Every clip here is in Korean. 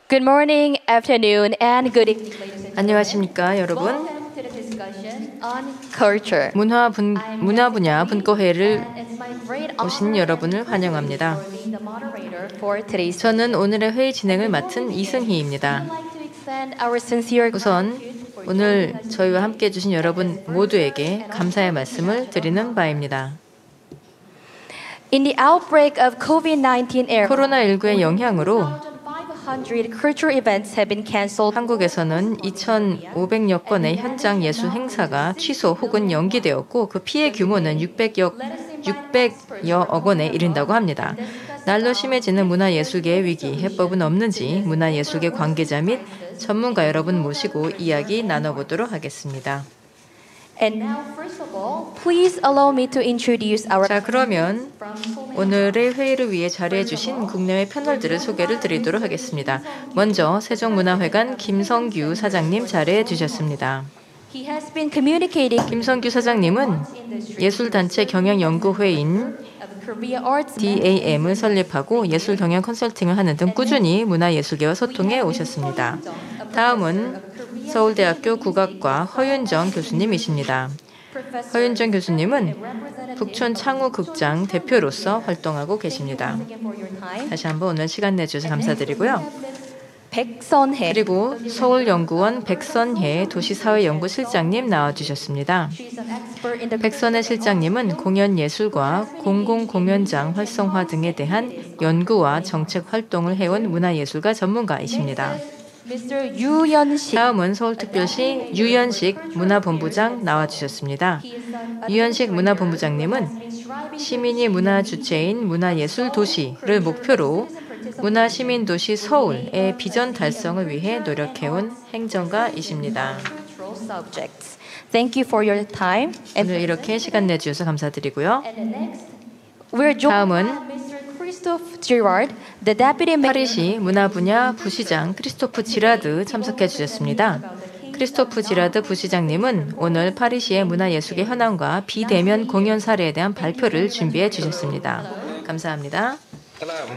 Good morning, afternoon, and good evening, ladies and 안녕하십니까, gentlemen. 여러분. Welcome to the discussion on culture. 문화 분야 분과회를 And it's my great honor 오신 여러분을 환영합니다. to be the moderator for today's 저는 오늘의 회의 진행을 맡은 이승희입니다. I'd like to extend our sincere 우선 gratitude for 오늘 저희와 함께 해주신 여러분 모두에게 감사의 말씀을 드리는 바입니다. In the outbreak of COVID-19 era, 코로나19의 영향으로 2,500 cultural events have been canceled. 한국에서는 2,500여 건의 현장 예술 행사가 취소 혹은 연기되었고 그 피해 규모는 600여억 원에 이른다고 합니다. 날로 심해지는 문화예술계의 위기, 해법은 없는지 문화예술계 관계자 및 전문가 여러분 모시고 이야기 나눠보도록 하겠습니다. And now, first of all, please allow me to introduce our 자, 그러면 오늘의 회의를 위해 자리해 주신 국내외 패널들을 소개를 드리도록 하겠습니다. 먼저 세종문화회관 김성규 사장님 자리해 주셨습니다. He has been communicating 김성규 사장님은 예술단체 경영연구회인 Korea Arts DAM을 설립하고 예술 경영 컨설팅을 하는 등 꾸준히 문화예술계와 소통해 오셨습니다. 다음은 서울대학교 국악과 허윤정 교수님이십니다. 허윤정 교수님은 북촌 창우극장 대표로서 활동하고 계십니다. 다시 한번 오늘 시간 내주셔서 감사드리고요. 백선혜 그리고 서울연구원 백선혜 도시사회연구실장님 나와주셨습니다. 백선혜 실장님은 공연예술과 공공공연장 활성화 등에 대한 연구와 정책 활동을 해온 문화예술가 전문가이십니다. Mr. 유연식 다음은 서울특별시 유연식 문화본부장 나와주셨습니다. 유연식 문화본부장님은 시민이 문화 주체인 문화예술 도시를 목표로 문화시민도시 서울의 비전 달성을 위해 노력해온 행정가이십니다. Thank you for your time. 오늘 이렇게 시간 내주셔서 감사드리고요. We're joined 다음은 by Mr. Christophe Girard, the Deputy Mayor. 파리시 문화분야 부시장 크리스토프 지라드 참석해 주셨습니다. 크리스토프 지라드 부시장님은 오늘 파리시의 문화예술계 현황과 비대면 공연 사례에 대한 발표를 준비해 주셨습니다. 감사합니다.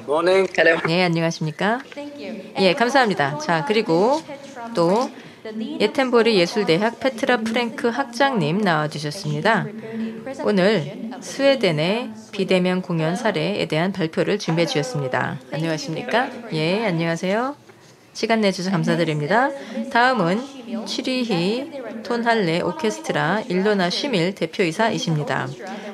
Morning. Hello. 네, 안녕하십니까? Thank you. 예, 감사합니다. 자, 그리고 또 예텐보리 예술대학 페트라 프랭크 학장님 나와주셨습니다. 오늘 스웨덴의 비대면 공연 사례에 대한 발표를 준비해 주셨습니다. 안녕하십니까? 예, 안녕하세요. 시간 내주셔서 감사드립니다. 다음은 취리히 톤할레 오케스트라 일로나 쉬밀 대표이사이십니다.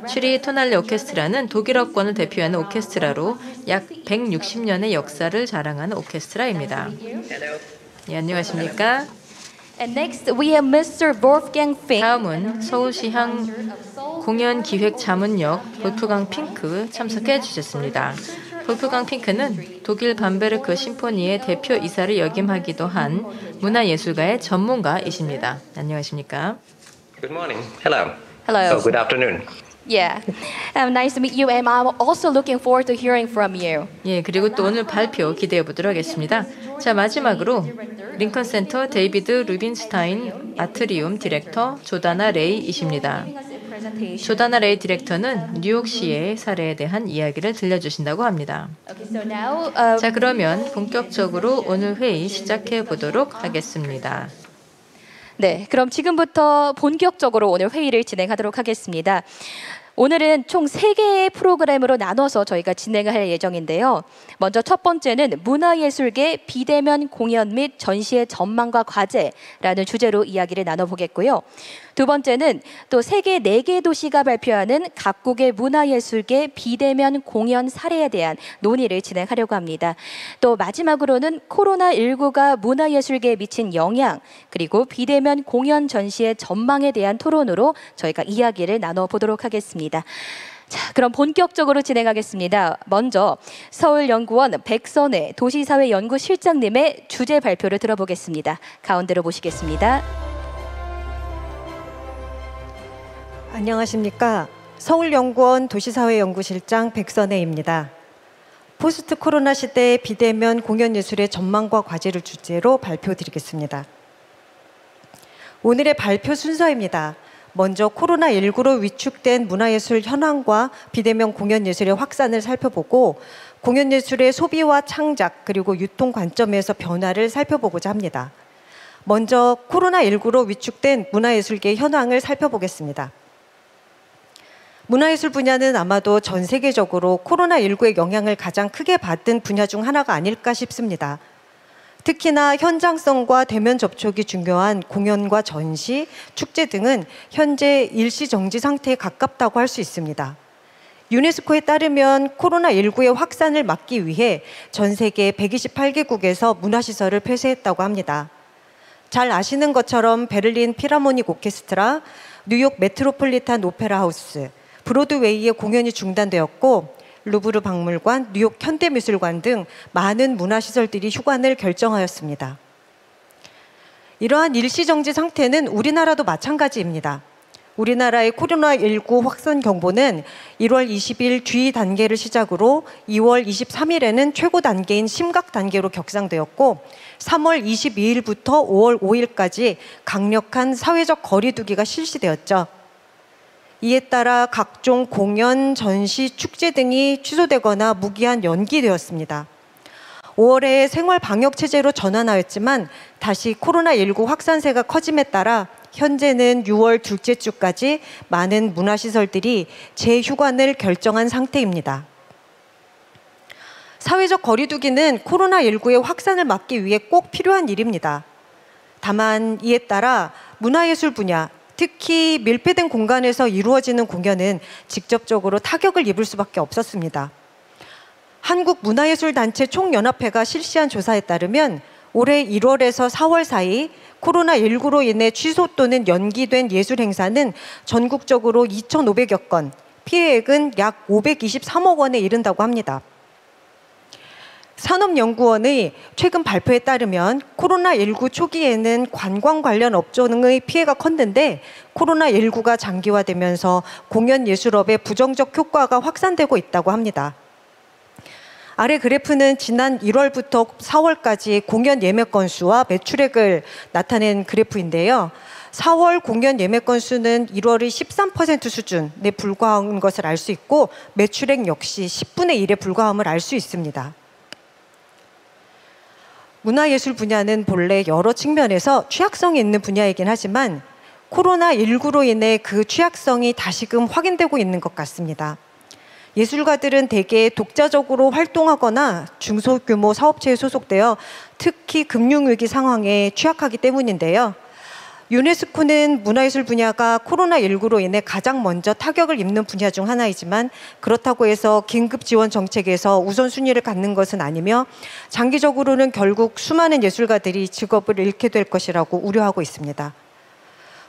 취리히 톤할레 오케스트라는 독일어권을 대표하는 오케스트라로 약 160년의 역사를 자랑하는 오케스트라입니다. 예, 안녕하십니까? And next we have Mr. Wolfgang Fink. 다음은 서울시향 공연기획자문역 볼프강 핑크 참석해 주셨습니다. 볼프강 핑크는 독일 밤베르크 심포니의 대표이사를 역임하기도 한 문화예술가의 전문가이십니다. 안녕하십니까? Good morning. Hello. Hello. Oh, good afternoon. Yeah. Nice to meet you, and I'm also looking forward to hearing from you. 예, 그리고 또 오늘 발표 기대해 보도록 하겠습니다. 자, 마지막으로 링컨 센터 데이비드 루빈스타인 아트리움 디렉터 조다나 레이이십니다. 조다나 레이 디렉터는 뉴욕시의 사례에 대한 이야기를 들려주신다고 합니다. Okay, so now, 자, 그러면 본격적으로 오늘 회의 시작해 보도록 하겠습니다. 네, 그럼 지금부터 본격적으로 오늘 회의를 진행하도록 하겠습니다. 오늘은 총 3개의 프로그램으로 나눠서 저희가 진행을 할 예정인데요. 먼저 첫 번째는 문화예술계 비대면 공연 및 전시의 전망과 과제라는 주제로 이야기를 나눠보겠고요. 두 번째는 또 세계 4개 도시가 발표하는 각국의 문화예술계 비대면 공연 사례에 대한 논의를 진행하려고 합니다. 또 마지막으로는 코로나19가 문화예술계에 미친 영향, 그리고 비대면 공연 전시의 전망에 대한 토론으로 저희가 이야기를 나눠보도록 하겠습니다. 자, 그럼 본격적으로 진행하겠습니다. 먼저 서울연구원 백선혜 도시사회연구실장님의 주제 발표를 들어보겠습니다. 가운데로 모시겠습니다. 안녕하십니까. 서울연구원 도시사회연구실장 백선혜입니다. 포스트 코로나 시대의 비대면 공연예술의 전망과 과제를 주제로 발표드리겠습니다. 오늘의 발표 순서입니다. 먼저 코로나19로 위축된 문화예술 현황과 비대면 공연예술의 확산을 살펴보고 공연예술의 소비와 창작 그리고 유통 관점에서 변화를 살펴보고자 합니다. 먼저 코로나19로 위축된 문화예술계 현황을 살펴보겠습니다. 문화예술 분야는 아마도 전 세계적으로 코로나19의 영향을 가장 크게 받은 분야 중 하나가 아닐까 싶습니다. 특히나 현장성과 대면 접촉이 중요한 공연과 전시, 축제 등은 현재 일시정지 상태에 가깝다고 할 수 있습니다. 유네스코에 따르면 코로나19의 확산을 막기 위해 전 세계 128개국에서 문화시설을 폐쇄했다고 합니다. 잘 아시는 것처럼 베를린 필하모닉 오케스트라, 뉴욕 메트로폴리탄 오페라 하우스, 브로드웨이의 공연이 중단되었고 루브르 박물관, 뉴욕 현대미술관 등 많은 문화시설들이 휴관을 결정하였습니다. 이러한 일시정지 상태는 우리나라도 마찬가지입니다. 우리나라의 코로나19 확산 경보는 1월 20일 주의 단계를 시작으로 2월 23일에는 최고 단계인 심각 단계로 격상되었고 3월 22일부터 5월 5일까지 강력한 사회적 거리두기가 실시되었죠. 이에 따라 각종 공연, 전시, 축제 등이 취소되거나 무기한 연기되었습니다. 5월에 생활 방역 체제로 전환하였지만 다시 코로나19 확산세가 커짐에 따라 현재는 6월 둘째 주까지 많은 문화시설들이 재휴관을 결정한 상태입니다. 사회적 거리두기는 코로나19의 확산을 막기 위해 꼭 필요한 일입니다. 다만 이에 따라 문화예술 분야, 특히 밀폐된 공간에서 이루어지는 공연은 직접적으로 타격을 입을 수밖에 없었습니다. 한국문화예술단체 총연합회가 실시한 조사에 따르면 올해 1월에서 4월 사이 코로나19로 인해 취소 또는 연기된 예술 행사는 전국적으로 2,500여 건, 피해액은 약 523억 원에 이른다고 합니다. 산업연구원의 최근 발표에 따르면 코로나19 초기에는 관광 관련 업종의 피해가 컸는데 코로나19가 장기화되면서 공연예술업의 부정적 효과가 확산되고 있다고 합니다. 아래 그래프는 지난 1월부터 4월까지 공연 예매 건수와 매출액을 나타낸 그래프인데요. 4월 공연 예매 건수는 1월의 13% 수준에 불과한 것을 알 수 있고 매출액 역시 10분의 1에 불과함을 알 수 있습니다. 문화예술 분야는 본래 여러 측면에서 취약성이 있는 분야이긴 하지만 코로나19로 인해 그 취약성이 다시금 확인되고 있는 것 같습니다. 예술가들은 대개 독자적으로 활동하거나 중소규모 사업체에 소속되어 특히 금융위기 상황에 취약하기 때문인데요. 유네스코는 문화예술 분야가 코로나19로 인해 가장 먼저 타격을 입는 분야 중 하나이지만 그렇다고 해서 긴급 지원 정책에서 우선순위를 갖는 것은 아니며 장기적으로는 결국 수많은 예술가들이 직업을 잃게 될 것이라고 우려하고 있습니다.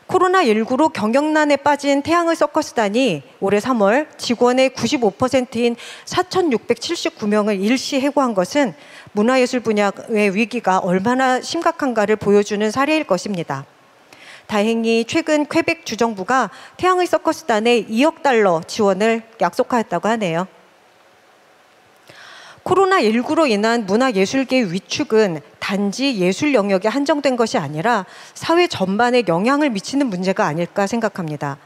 코로나19로 경영난에 빠진 태양의 서커스단이 올해 3월 직원의 95%인 4,679명을 일시 해고한 것은 문화예술 분야의 위기가 얼마나 심각한가를 보여주는 사례일 것입니다. 다행히 최근 퀘벡 주정부가 태양의 서커스단에 2억 달러 지원을 약속하였다고 하네요. 코로나19로 인한 문화예술계 위축은 단지 예술 영역에 한정된 것이 아니라 사회 전반에 영향을 미치는 문제가 아닐까 생각합니다.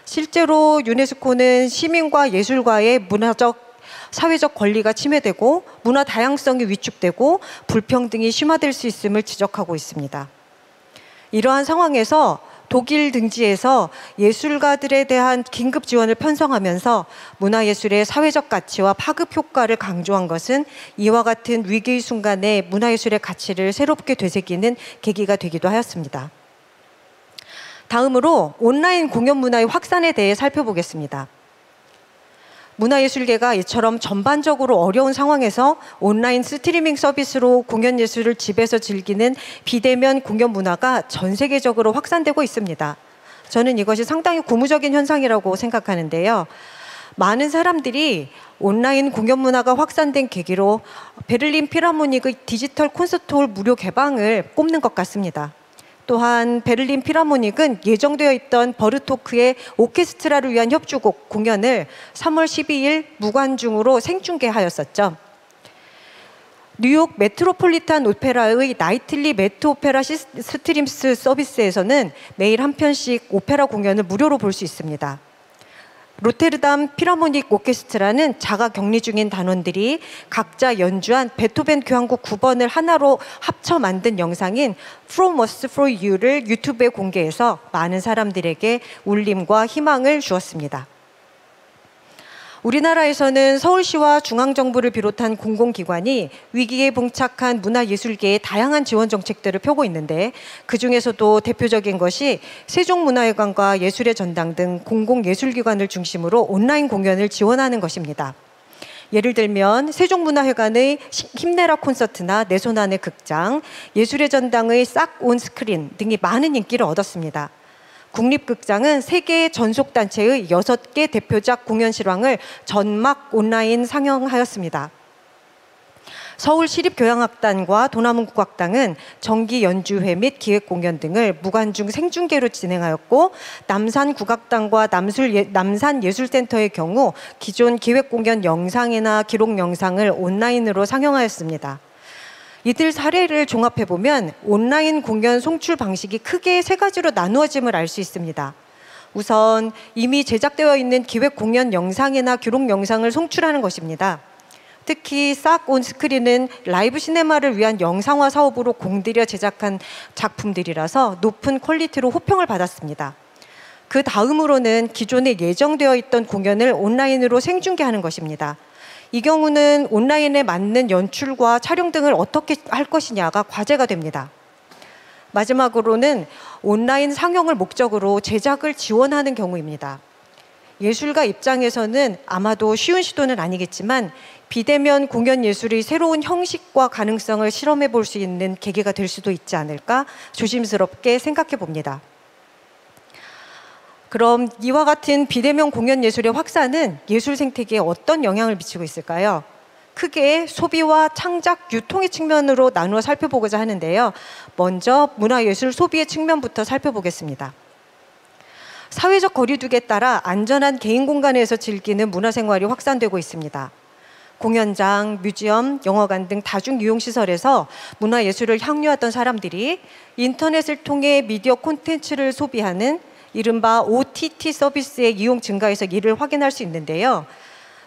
실제로 유네스코는 시민과 예술가의 문화적, 사회적 권리가 침해되고 문화 다양성이 위축되고 불평등이 심화될 수 있음을 지적하고 있습니다. 이러한 상황에서 독일 등지에서 예술가들에 대한 긴급 지원을 편성하면서 문화예술의 사회적 가치와 파급 효과를 강조한 것은 이와 같은 위기의 순간에 문화예술의 가치를 새롭게 되새기는 계기가 되기도 하였습니다. 다음으로 온라인 공연 문화의 확산에 대해 살펴보겠습니다. 문화예술계가 이처럼 전반적으로 어려운 상황에서 온라인 스트리밍 서비스로 공연 예술을 집에서 즐기는 비대면 공연 문화가 전 세계적으로 확산되고 있습니다. 저는 이것이 상당히 고무적인 현상이라고 생각하는데요. 많은 사람들이 온라인 공연 문화가 확산된 계기로 베를린 필하모닉의 디지털 콘서트홀 무료 개방을 꼽는 것 같습니다. 또한 베를린 필하모닉은 예정되어 있던 버르토크의 오케스트라를 위한 협주곡 공연을 3월 12일 무관중으로 생중계하였었죠. 뉴욕 메트로폴리탄 오페라의 나이틀리 메트 오페라 스트림스 서비스에서는 매일 한 편씩 오페라 공연을 무료로 볼 수 있습니다. 로테르담 필하모닉 오케스트라는 자가 격리 중인 단원들이 각자 연주한 베토벤 교향곡 9번을 하나로 합쳐 만든 영상인 From Us for You를 유튜브에 공개해서 많은 사람들에게 울림과 희망을 주었습니다. 우리나라에서는 서울시와 중앙정부를 비롯한 공공기관이 위기에 봉착한 문화예술계의 다양한 지원 정책들을 펴고 있는데 그중에서도 대표적인 것이 세종문화회관과 예술의 전당 등 공공예술기관을 중심으로 온라인 공연을 지원하는 것입니다. 예를 들면 세종문화회관의 힘내라 콘서트나 내 손 안의 극장, 예술의 전당의 싹 온 스크린 등이 많은 인기를 얻었습니다. 국립극장은 세계 전속단체의 6개 대표작 공연 실황을 전막 온라인 상영하였습니다. 서울시립교향악단과 도남문국악당은 정기 연주회 및 기획공연 등을 무관중 생중계로 진행하였고 남산국악당과 남산예술센터의 경우 기존 기획공연 영상이나 기록 영상을 온라인으로 상영하였습니다. 이들 사례를 종합해보면 온라인 공연 송출 방식이 크게 3가지로 나누어짐을 알 수 있습니다. 우선 이미 제작되어 있는 기획 공연 영상이나 기록 영상을 송출하는 것입니다. 특히 싹 온 스크린은 라이브 시네마를 위한 영상화 사업으로 공들여 제작한 작품들이라서 높은 퀄리티로 호평을 받았습니다. 그 다음으로는 기존에 예정되어 있던 공연을 온라인으로 생중계하는 것입니다. 이 경우는 온라인에 맞는 연출과 촬영 등을 어떻게 할 것이냐가 과제가 됩니다. 마지막으로는 온라인 상영을 목적으로 제작을 지원하는 경우입니다. 예술가 입장에서는 아마도 쉬운 시도는 아니겠지만 비대면 공연 예술의 새로운 형식과 가능성을 실험해 볼 수 있는 계기가 될 수도 있지 않을까 조심스럽게 생각해 봅니다. 그럼 이와 같은 비대면 공연 예술의 확산은 예술 생태계에 어떤 영향을 미치고 있을까요? 크게 소비와 창작, 유통의 측면으로 나누어 살펴보고자 하는데요. 먼저 문화예술 소비의 측면부터 살펴보겠습니다. 사회적 거리두기에 따라 안전한 개인 공간에서 즐기는 문화생활이 확산되고 있습니다. 공연장, 뮤지엄, 영화관 등 다중유용시설에서 문화예술을 향유하던 사람들이 인터넷을 통해 미디어 콘텐츠를 소비하는 이른바 OTT 서비스의 이용 증가에서 이를 확인할 수 있는데요.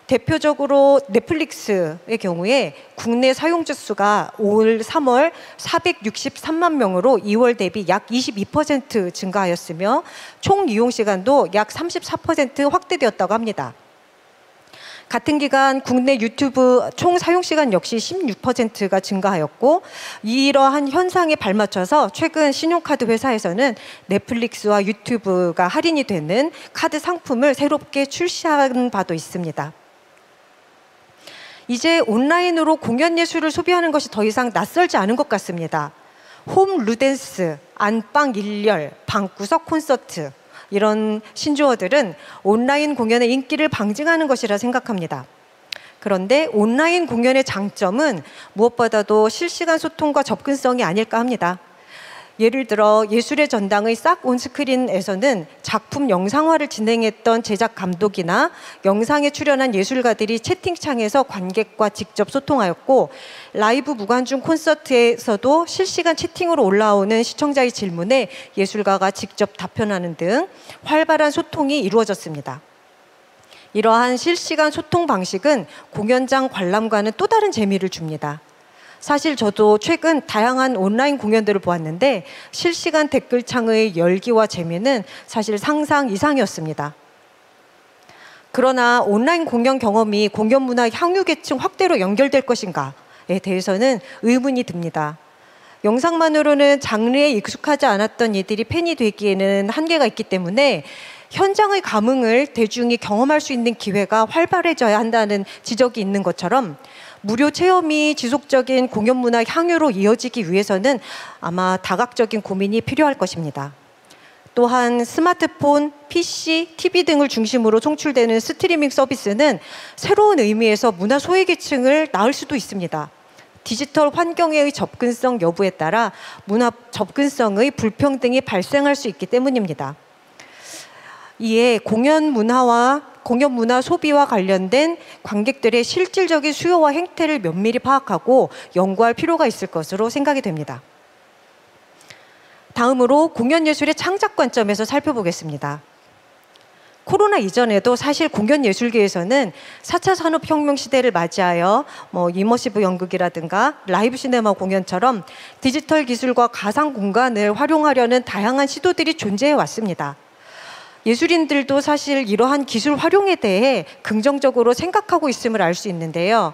대표적으로 넷플릭스의 경우에 국내 사용자 수가 올 3월 463만 명으로 2월 대비 약 22% 증가하였으며 총 이용 시간도 약 34% 확대되었다고 합니다. 같은 기간 국내 유튜브 총 사용 시간 역시 16%가 증가하였고 이러한 현상에 발맞춰서 최근 신용카드 회사에서는 넷플릭스와 유튜브가 할인이 되는 카드 상품을 새롭게 출시한 바도 있습니다. 이제 온라인으로 공연 예술을 소비하는 것이 더 이상 낯설지 않은 것 같습니다. 홈 루댄스, 안방 일렬, 방구석 콘서트 이런 신조어들은 온라인 공연의 인기를 방증하는 것이라 생각합니다. 그런데 온라인 공연의 장점은 무엇보다도 실시간 소통과 접근성이 아닐까 합니다. 예를 들어 예술의 전당의 싹 온 스크린에서는 작품 영상화를 진행했던 제작 감독이나 영상에 출연한 예술가들이 채팅창에서 관객과 직접 소통하였고 라이브 무관중 콘서트에서도 실시간 채팅으로 올라오는 시청자의 질문에 예술가가 직접 답변하는 등 활발한 소통이 이루어졌습니다. 이러한 실시간 소통 방식은 공연장 관람과는 또 다른 재미를 줍니다. 사실 저도 최근 다양한 온라인 공연들을 보았는데 실시간 댓글창의 열기와 재미는 사실 상상 이상이었습니다. 그러나 온라인 공연 경험이 공연 문화 향유 계층 확대로 연결될 것인가에 대해서는 의문이 듭니다. 영상만으로는 장르에 익숙하지 않았던 이들이 팬이 되기에는 한계가 있기 때문에 현장의 감흥을 대중이 경험할 수 있는 기회가 활발해져야 한다는 지적이 있는 것처럼 무료 체험이 지속적인 공연 문화 향유로 이어지기 위해서는 아마 다각적인 고민이 필요할 것입니다. 또한 스마트폰, PC, TV 등을 중심으로 송출되는 스트리밍 서비스는 새로운 의미에서 문화 소외계층을 낳을 수도 있습니다. 디지털 환경의 접근성 여부에 따라 문화 접근성의 불평등이 발생할 수 있기 때문입니다. 이에 공연 문화와 공연 문화 소비와 관련된 관객들의 실질적인 수요와 행태를 면밀히 파악하고 연구할 필요가 있을 것으로 생각이 됩니다. 다음으로 공연 예술의 창작 관점에서 살펴보겠습니다. 코로나 이전에도 사실 공연 예술계에서는 4차 산업혁명 시대를 맞이하여 이머시브 연극이라든가 라이브 시네마 공연처럼 디지털 기술과 가상 공간을 활용하려는 다양한 시도들이 존재해 왔습니다. 예술인들도 사실 이러한 기술 활용에 대해 긍정적으로 생각하고 있음을 알 수 있는데요.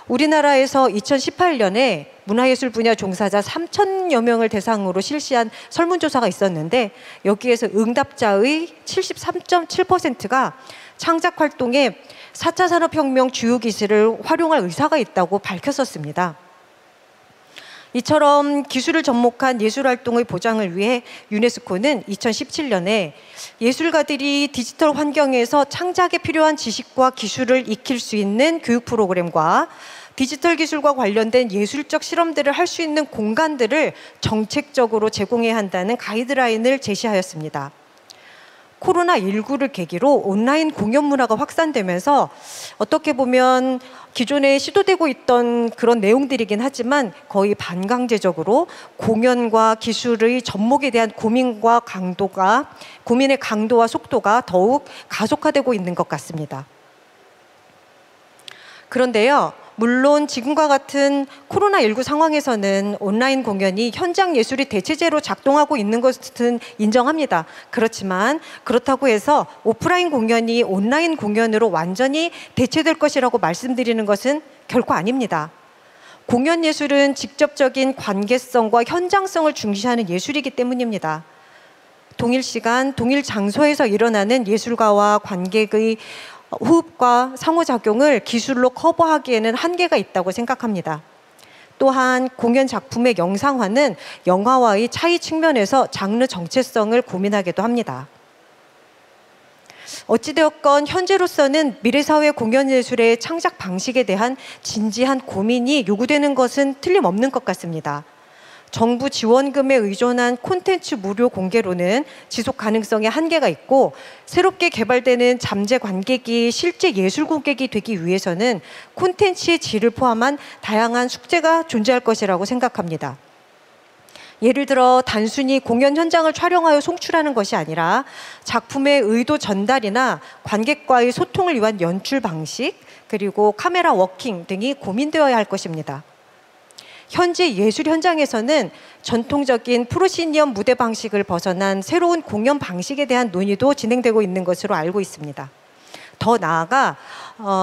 우리나라에서 2018년에 문화예술 분야 종사자 3,000여 명을 대상으로 실시한 설문조사가 있었는데 여기에서 응답자의 73.7%가 창작 활동에 4차 산업혁명 주요 기술을 활용할 의사가 있다고 밝혔었습니다. 이처럼 기술을 접목한 예술활동의 보장을 위해 유네스코는 2017년에 예술가들이 디지털 환경에서 창작에 필요한 지식과 기술을 익힐 수 있는 교육 프로그램과 디지털 기술과 관련된 예술적 실험들을 할 수 있는 공간들을 정책적으로 제공해야 한다는 가이드라인을 제시하였습니다. 코로나19를 계기로 온라인 공연 문화가 확산되면서 어떻게 보면 기존에 시도되고 있던 그런 내용들이긴 하지만 거의 반강제적으로 공연과 기술의 접목에 대한 고민의 강도와 속도가 더욱 가속화되고 있는 것 같습니다. 그런데요, 물론 지금과 같은 코로나19 상황에서는 온라인 공연이 현장 예술이 대체제로 작동하고 있는 것은 인정합니다. 그렇지만 그렇다고 해서 오프라인 공연이 온라인 공연으로 완전히 대체될 것이라고 말씀드리는 것은 결코 아닙니다. 공연 예술은 직접적인 관계성과 현장성을 중시하는 예술이기 때문입니다. 동일 시간, 동일 장소에서 일어나는 예술가와 관객의 호흡과 상호작용을 기술로 커버하기에는 한계가 있다고 생각합니다. 또한 공연 작품의 영상화는 영화와의 차이 측면에서 장르 정체성을 고민하기도 합니다. 어찌되었건 현재로서는 미래사회 공연예술의 창작 방식에 대한 진지한 고민이 요구되는 것은 틀림없는 것 같습니다. 정부 지원금에 의존한 콘텐츠 무료 공개로는 지속 가능성에 한계가 있고 새롭게 개발되는 잠재 관객이 실제 예술 고객이 되기 위해서는 콘텐츠의 질을 포함한 다양한 숙제가 존재할 것이라고 생각합니다. 예를 들어 단순히 공연 현장을 촬영하여 송출하는 것이 아니라 작품의 의도 전달이나 관객과의 소통을 위한 연출 방식, 그리고 카메라 워킹 등이 고민되어야 할 것입니다. 현재 예술 현장에서는 전통적인 프로시니엄 무대 방식을 벗어난 새로운 공연 방식에 대한 논의도 진행되고 있는 것으로 알고 있습니다. 더 나아가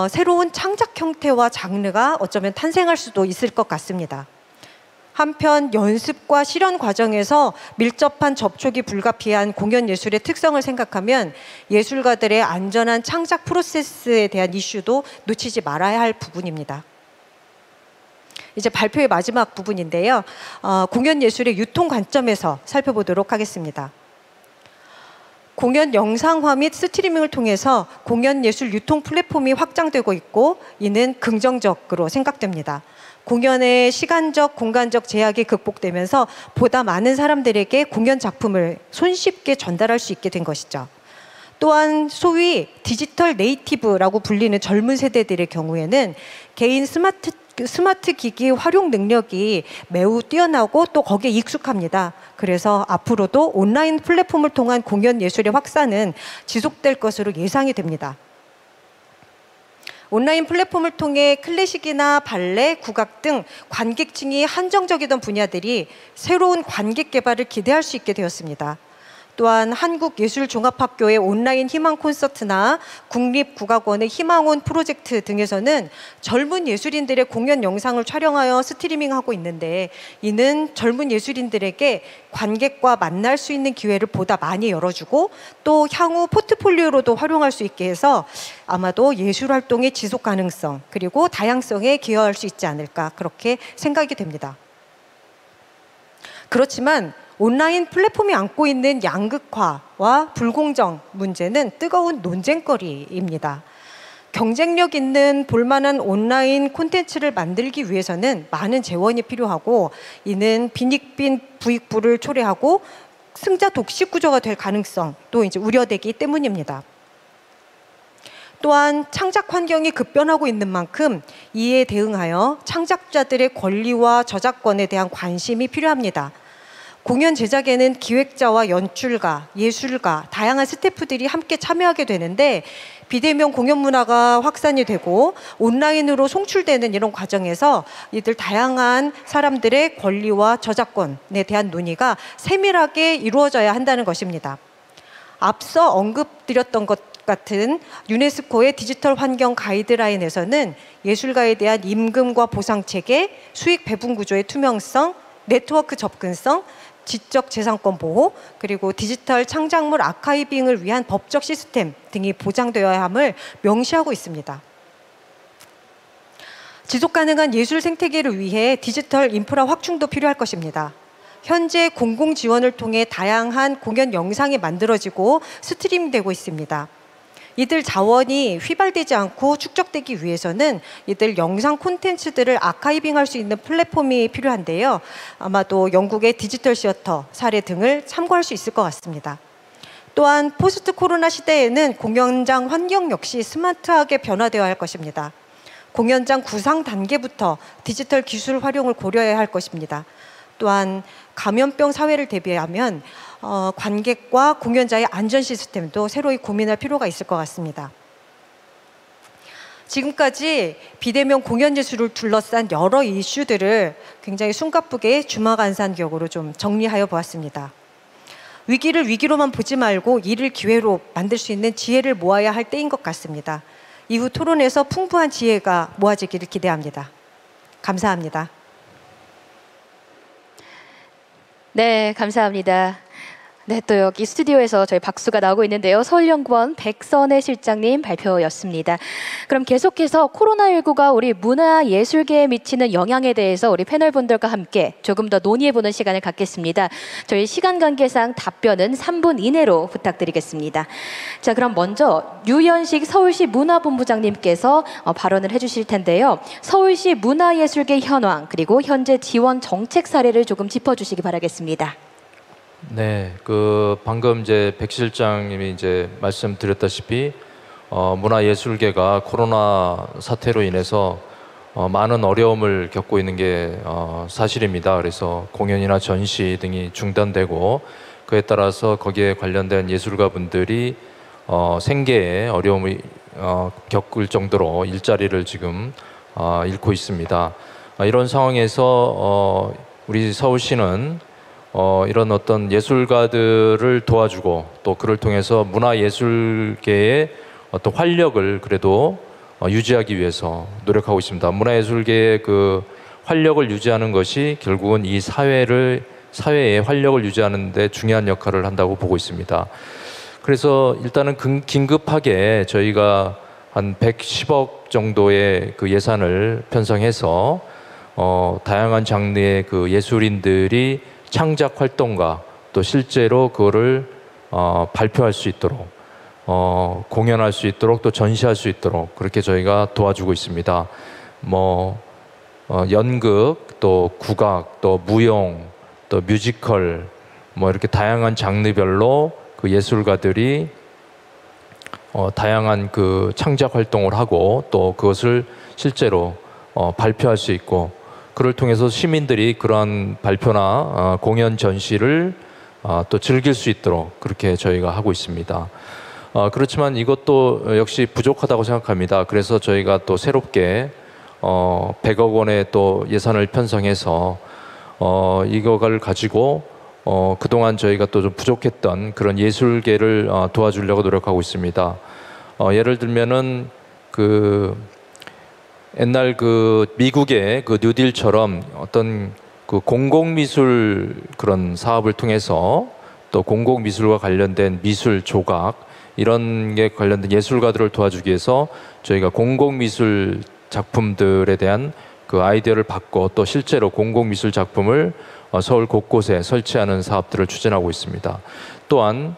새로운 창작 형태와 장르가 어쩌면 탄생할 수도 있을 것 같습니다. 한편 연습과 실현 과정에서 밀접한 접촉이 불가피한 공연 예술의 특성을 생각하면 예술가들의 안전한 창작 프로세스에 대한 이슈도 놓치지 말아야 할 부분입니다. 이제 발표의 마지막 부분인데요. 공연 예술의 유통 관점에서 살펴보도록 하겠습니다. 공연 영상화 및 스트리밍을 통해서 공연 예술 유통 플랫폼이 확장되고 있고 이는 긍정적으로 생각됩니다. 공연의 시간적, 공간적 제약이 극복되면서 보다 많은 사람들에게 공연 작품을 손쉽게 전달할 수 있게 된 것이죠. 또한 소위 디지털 네이티브라고 불리는 젊은 세대들의 경우에는 개인 스마트 기기 활용 능력이 매우 뛰어나고 또 거기에 익숙합니다. 그래서 앞으로도 온라인 플랫폼을 통한 공연 예술의 확산은 지속될 것으로 예상이 됩니다. 온라인 플랫폼을 통해 클래식이나 발레, 국악 등 관객층이 한정적이던 분야들이 새로운 관객 개발을 기대할 수 있게 되었습니다. 또한 한국예술종합학교의 온라인 희망 콘서트나 국립국악원의 희망온 프로젝트 등에서는 젊은 예술인들의 공연 영상을 촬영하여 스트리밍하고 있는데 이는 젊은 예술인들에게 관객과 만날 수 있는 기회를 보다 많이 열어주고 또 향후 포트폴리오로도 활용할 수 있게 해서 아마도 예술활동의 지속 가능성 그리고 다양성에 기여할 수 있지 않을까 그렇게 생각이 됩니다. 그렇지만 온라인 플랫폼이 안고 있는 양극화와 불공정 문제는 뜨거운 논쟁거리입니다. 경쟁력 있는 볼만한 온라인 콘텐츠를 만들기 위해서는 많은 재원이 필요하고 이는 빈익빈 부익부를 초래하고 승자 독식 구조가 될 가능성도 이제 우려되기 때문입니다. 또한 창작 환경이 급변하고 있는 만큼 이에 대응하여 창작자들의 권리와 저작권에 대한 관심이 필요합니다. 공연 제작에는 기획자와 연출가, 예술가, 다양한 스태프들이 함께 참여하게 되는데 비대면 공연 문화가 확산이 되고 온라인으로 송출되는 이런 과정에서 이들 다양한 사람들의 권리와 저작권에 대한 논의가 세밀하게 이루어져야 한다는 것입니다. 앞서 언급드렸던 것 같은 유네스코의 디지털 환경 가이드라인에서는 예술가에 대한 임금과 보상 체계, 수익 배분 구조의 투명성, 네트워크 접근성, 지적 재산권 보호, 그리고 디지털 창작물 아카이빙을 위한 법적 시스템 등이 보장되어야 함을 명시하고 있습니다. 지속 가능한 예술 생태계를 위해 디지털 인프라 확충도 필요할 것입니다. 현재 공공 지원을 통해 다양한 공연 영상이 만들어지고 스트리밍되고 있습니다. 이들 자원이 휘발되지 않고 축적되기 위해서는 이들 영상 콘텐츠들을 아카이빙할 수 있는 플랫폼이 필요한데요. 아마도 영국의 디지털 시어터 사례 등을 참고할 수 있을 것 같습니다. 또한 포스트 코로나 시대에는 공연장 환경 역시 스마트하게 변화되어야 할 것입니다. 공연장 구상 단계부터 디지털 기술 활용을 고려해야 할 것입니다. 또한 감염병 사회를 대비하면 관객과 공연자의 안전 시스템도 새로이 고민할 필요가 있을 것 같습니다. 지금까지 비대면 공연 예술을 둘러싼 여러 이슈들을 굉장히 숨가쁘게 주마간산격으로 좀 정리하여 보았습니다. 위기를 위기로만 보지 말고 이를 기회로 만들 수 있는 지혜를 모아야 할 때인 것 같습니다. 이후 토론에서 풍부한 지혜가 모아지기를 기대합니다. 감사합니다. 네, 감사합니다. 네, 또 여기 스튜디오에서 저희 박수가 나오고 있는데요. 서울연구원 백선혜 실장님 발표였습니다. 그럼 계속해서 코로나19가 우리 문화예술계에 미치는 영향에 대해서 우리 패널분들과 함께 조금 더 논의해보는 시간을 갖겠습니다. 저희 시간 관계상 답변은 3분 이내로 부탁드리겠습니다. 자, 그럼 먼저 유연식 서울시 문화본부장님께서 발언을 해주실 텐데요. 서울시 문화예술계 현황 그리고 현재 지원 정책 사례를 조금 짚어주시기 바라겠습니다. 네, 방금 이제 백 실장님이 이제 말씀드렸다시피 문화예술계가 코로나 사태로 인해서 많은 어려움을 겪고 있는 게 사실입니다. 그래서 공연이나 전시 등이 중단되고 그에 따라서 거기에 관련된 예술가분들이 생계에 어려움을 겪을 정도로 일자리를 지금 잃고 있습니다. 이런 상황에서 우리 서울시는 이런 어떤 예술가들을 도와주고 또 그를 통해서 문화예술계의 어떤 활력을 그래도 유지하기 위해서 노력하고 있습니다. 문화예술계의 그 활력을 유지하는 것이 결국은 이 사회의 활력을 유지하는 데 중요한 역할을 한다고 보고 있습니다. 그래서 일단은 긴급하게 저희가 한 110억 정도의 그 예산을 편성해서 다양한 장르의 그 예술인들이 창작 활동가 또 실제로 그거를 발표할 수 있도록 공연할 수 있도록 또 전시할 수 있도록 그렇게 저희가 도와주고 있습니다. 연극 또 국악 또 무용 또 뮤지컬 이렇게 다양한 장르별로 그 예술가들이 다양한 그 창작 활동을 하고 또 그것을 실제로 발표할 수 있고 그를 통해서 시민들이 그러한 발표나 공연 전시를 또 즐길 수 있도록 그렇게 저희가 하고 있습니다. 그렇지만 이것도 역시 부족하다고 생각합니다. 그래서 저희가 또 새롭게 100억 원의 또 예산을 편성해서 이거를 가지고 그동안 저희가 또 좀 부족했던 그런 예술계를 도와주려고 노력하고 있습니다. 예를 들면은 옛날 미국의 뉴딜처럼 어떤 공공미술 그런 사업을 통해서 또 공공미술과 관련된 미술 조각 이런 게 관련된 예술가들을 도와주기 위해서 저희가 공공미술 작품들에 대한 그 아이디어를 받고 또 실제로 공공미술 작품을 서울 곳곳에 설치하는 사업들을 추진하고 있습니다. 또한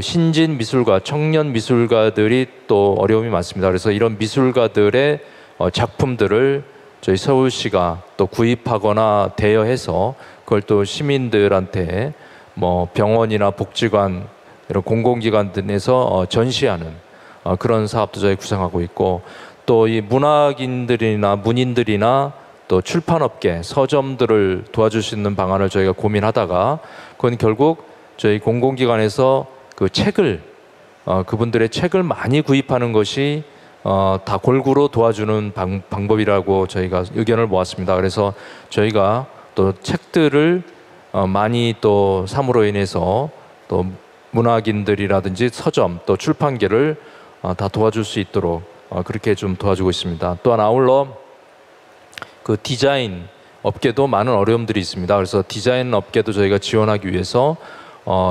신진 미술가, 청년 미술가들이 또 어려움이 많습니다. 그래서 이런 미술가들의 작품들을 저희 서울시가 또 구입하거나 대여해서 그걸 또 시민들한테 병원이나 복지관 이런 공공기관 등에서 전시하는 그런 사업도 저희 구상하고 있고, 또 이 문학인들이나 문인들이나 또 출판업계, 서점들을 도와줄 수 있는 방안을 저희가 고민하다가 그건 결국 저희 공공기관에서 그 책을 그분들의 책을 많이 구입하는 것이 다 골고루 도와주는 방법이라고 저희가 의견을 모았습니다. 그래서 저희가 또 책들을 많이 또 삼으로 인해서 또 문학인들이라든지 서점 또 출판계를 다 도와줄 수 있도록 그렇게 좀 도와주고 있습니다. 또한 아울러 그 디자인 업계도 많은 어려움들이 있습니다. 그래서 디자인 업계도 저희가 지원하기 위해서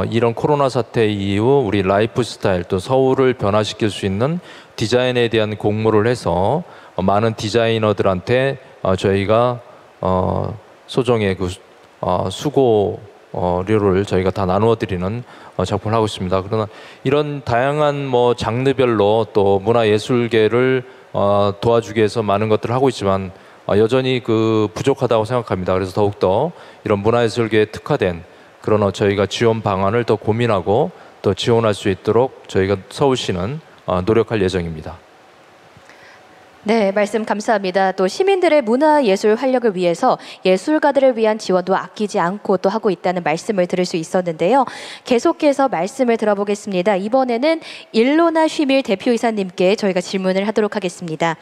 이런 코로나 사태 이후 우리 라이프 스타일 또 서울을 변화시킬 수 있는 디자인에 대한 공모를 해서 많은 디자이너들한테 저희가 소정의 그 수고료를 저희가 다 나누어 드리는 작품을 하고 있습니다. 그러나 이런 다양한 뭐 장르별로 또 문화예술계를 도와주기 위해서 많은 것들을 하고 있지만 여전히 그 부족하다고 생각합니다. 그래서 더욱더 이런 문화예술계에 특화된 그런 저희가 지원 방안을 더 고민하고 또 지원할 수 있도록 저희가 서울시는 노력할 예정입니다. 네, 말씀 감사합니다. 또 시민들의 문화예술 활력을 위해서 예술가들을 위한 지원도 아끼지 않고 또 하고 있다는 말씀을 들을 수 있었는데요. 계속해서 말씀을 들어보겠습니다. 이번에는 일로나 쉬밀 대표이사님께 저희가 질문을 하도록 하겠습니다.